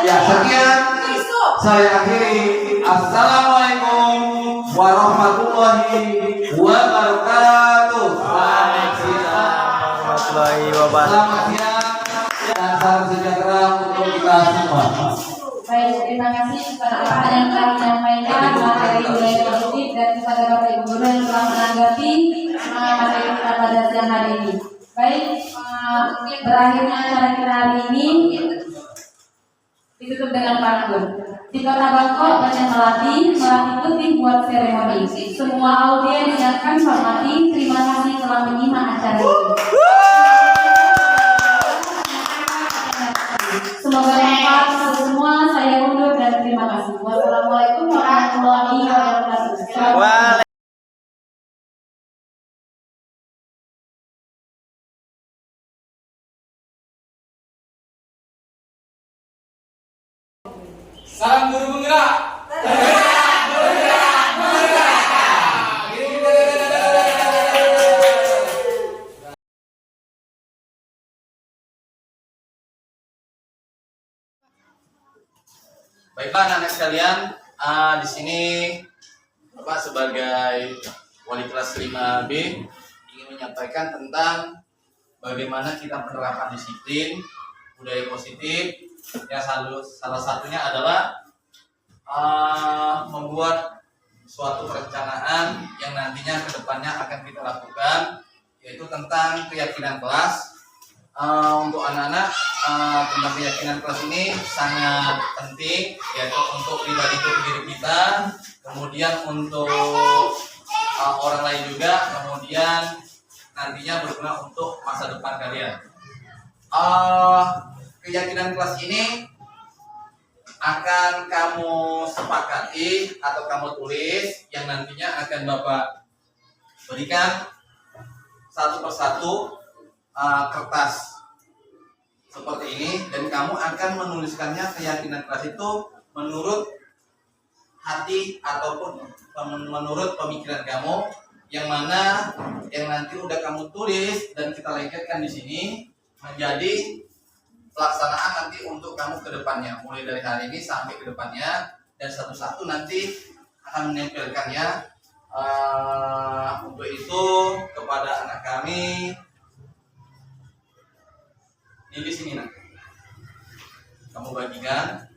Ya, sekian saya akhiri. Assalamualaikum warahmatullahi wabarakatuh.
Warahmatullahi wabarakatuh.
Selamat siang dan salam sejahtera untuk kita semua.
Baik, terima kasih kepada Bapak yang telah menyampaikan materi budaya positif dan kepada Bapak Ibu guru yang telah menanggapi materi kita pada siang hari ini. Baik, berakhirnya acara kita hari ini ditutup dengan pantun. Di Kota Bangkok banyak melati putih buat seremoni. Semua audien yang kami hormati, terima kasih telah menyimak acara ini. Semoga bermanfaat untuk semua. Saya undur dan terima kasih. Wassalamualaikum warahmatullahi wabarakatuh.
Salam guru penggerak.
Baiklah anak-anak sekalian, di sini Bapak sebagai wali kelas 5B ingin menyampaikan tentang bagaimana kita menerapkan disiplin, budaya positif. Ya, salah satunya adalah membuat suatu perencanaan yang nantinya kedepannya akan kita lakukan, yaitu tentang keyakinan kelas. Untuk anak-anak, tentang keyakinan kelas ini sangat penting, yaitu untuk pribadi diri kita, kemudian untuk orang lain juga, kemudian nantinya berguna untuk masa depan kalian. Keyakinan kelas ini akan kamu sepakati atau kamu tulis yang nantinya akan Bapak berikan satu persatu kertas seperti ini, dan kamu akan menuliskannya keyakinan keras itu menurut hati ataupun menurut pemikiran kamu, yang mana yang nanti udah kamu tulis dan kita lengketkan di sini menjadi pelaksanaan nanti untuk kamu ke depannya, mulai dari hari ini sampai ke depannya, dan satu-satu nanti akan menempelkannya untuk itu kepada anak kami. Ini di sini nanti kamu bagikan.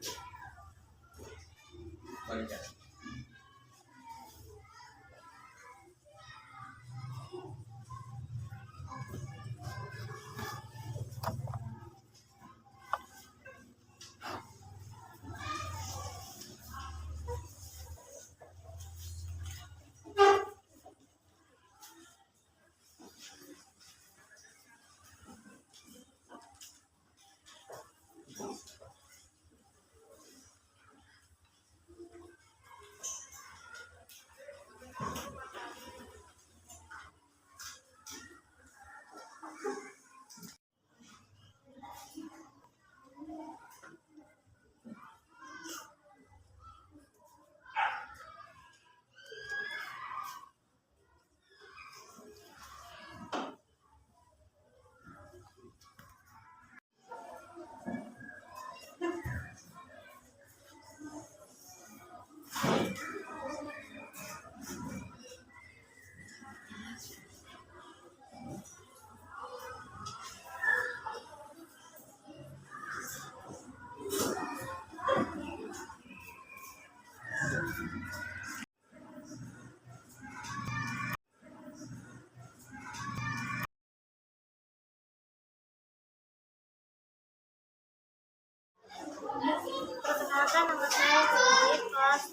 Perkenalkan, nama saya Zahid kelas.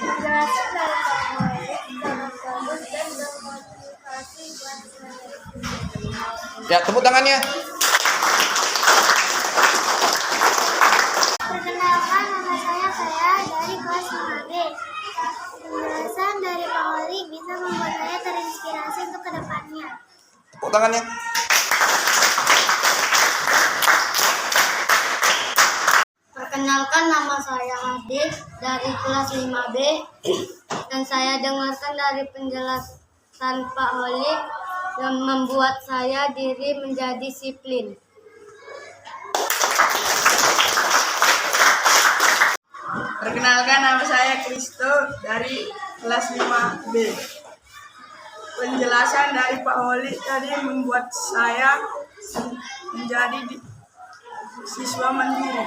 Penjelasan dari Pak Muhammad sangat bagus dan bermotivasi buat saya.
Ya, tepuk tangannya.
Perkenalkan, nama saya dari kelas 5B. Penjelasan dari Pak Wali bisa membuat saya terinspirasi untuk kedepannya.
Tepuk tangannya.
Perkenalkan, nama saya Adi dari kelas 5B dan saya dengarkan dari penjelasan Pak Holik yang membuat saya diri menjadi disiplin.
Perkenalkan, nama saya Kristo dari kelas 5B. Penjelasan dari Pak Holik tadi membuat saya menjadi siswa mandiri.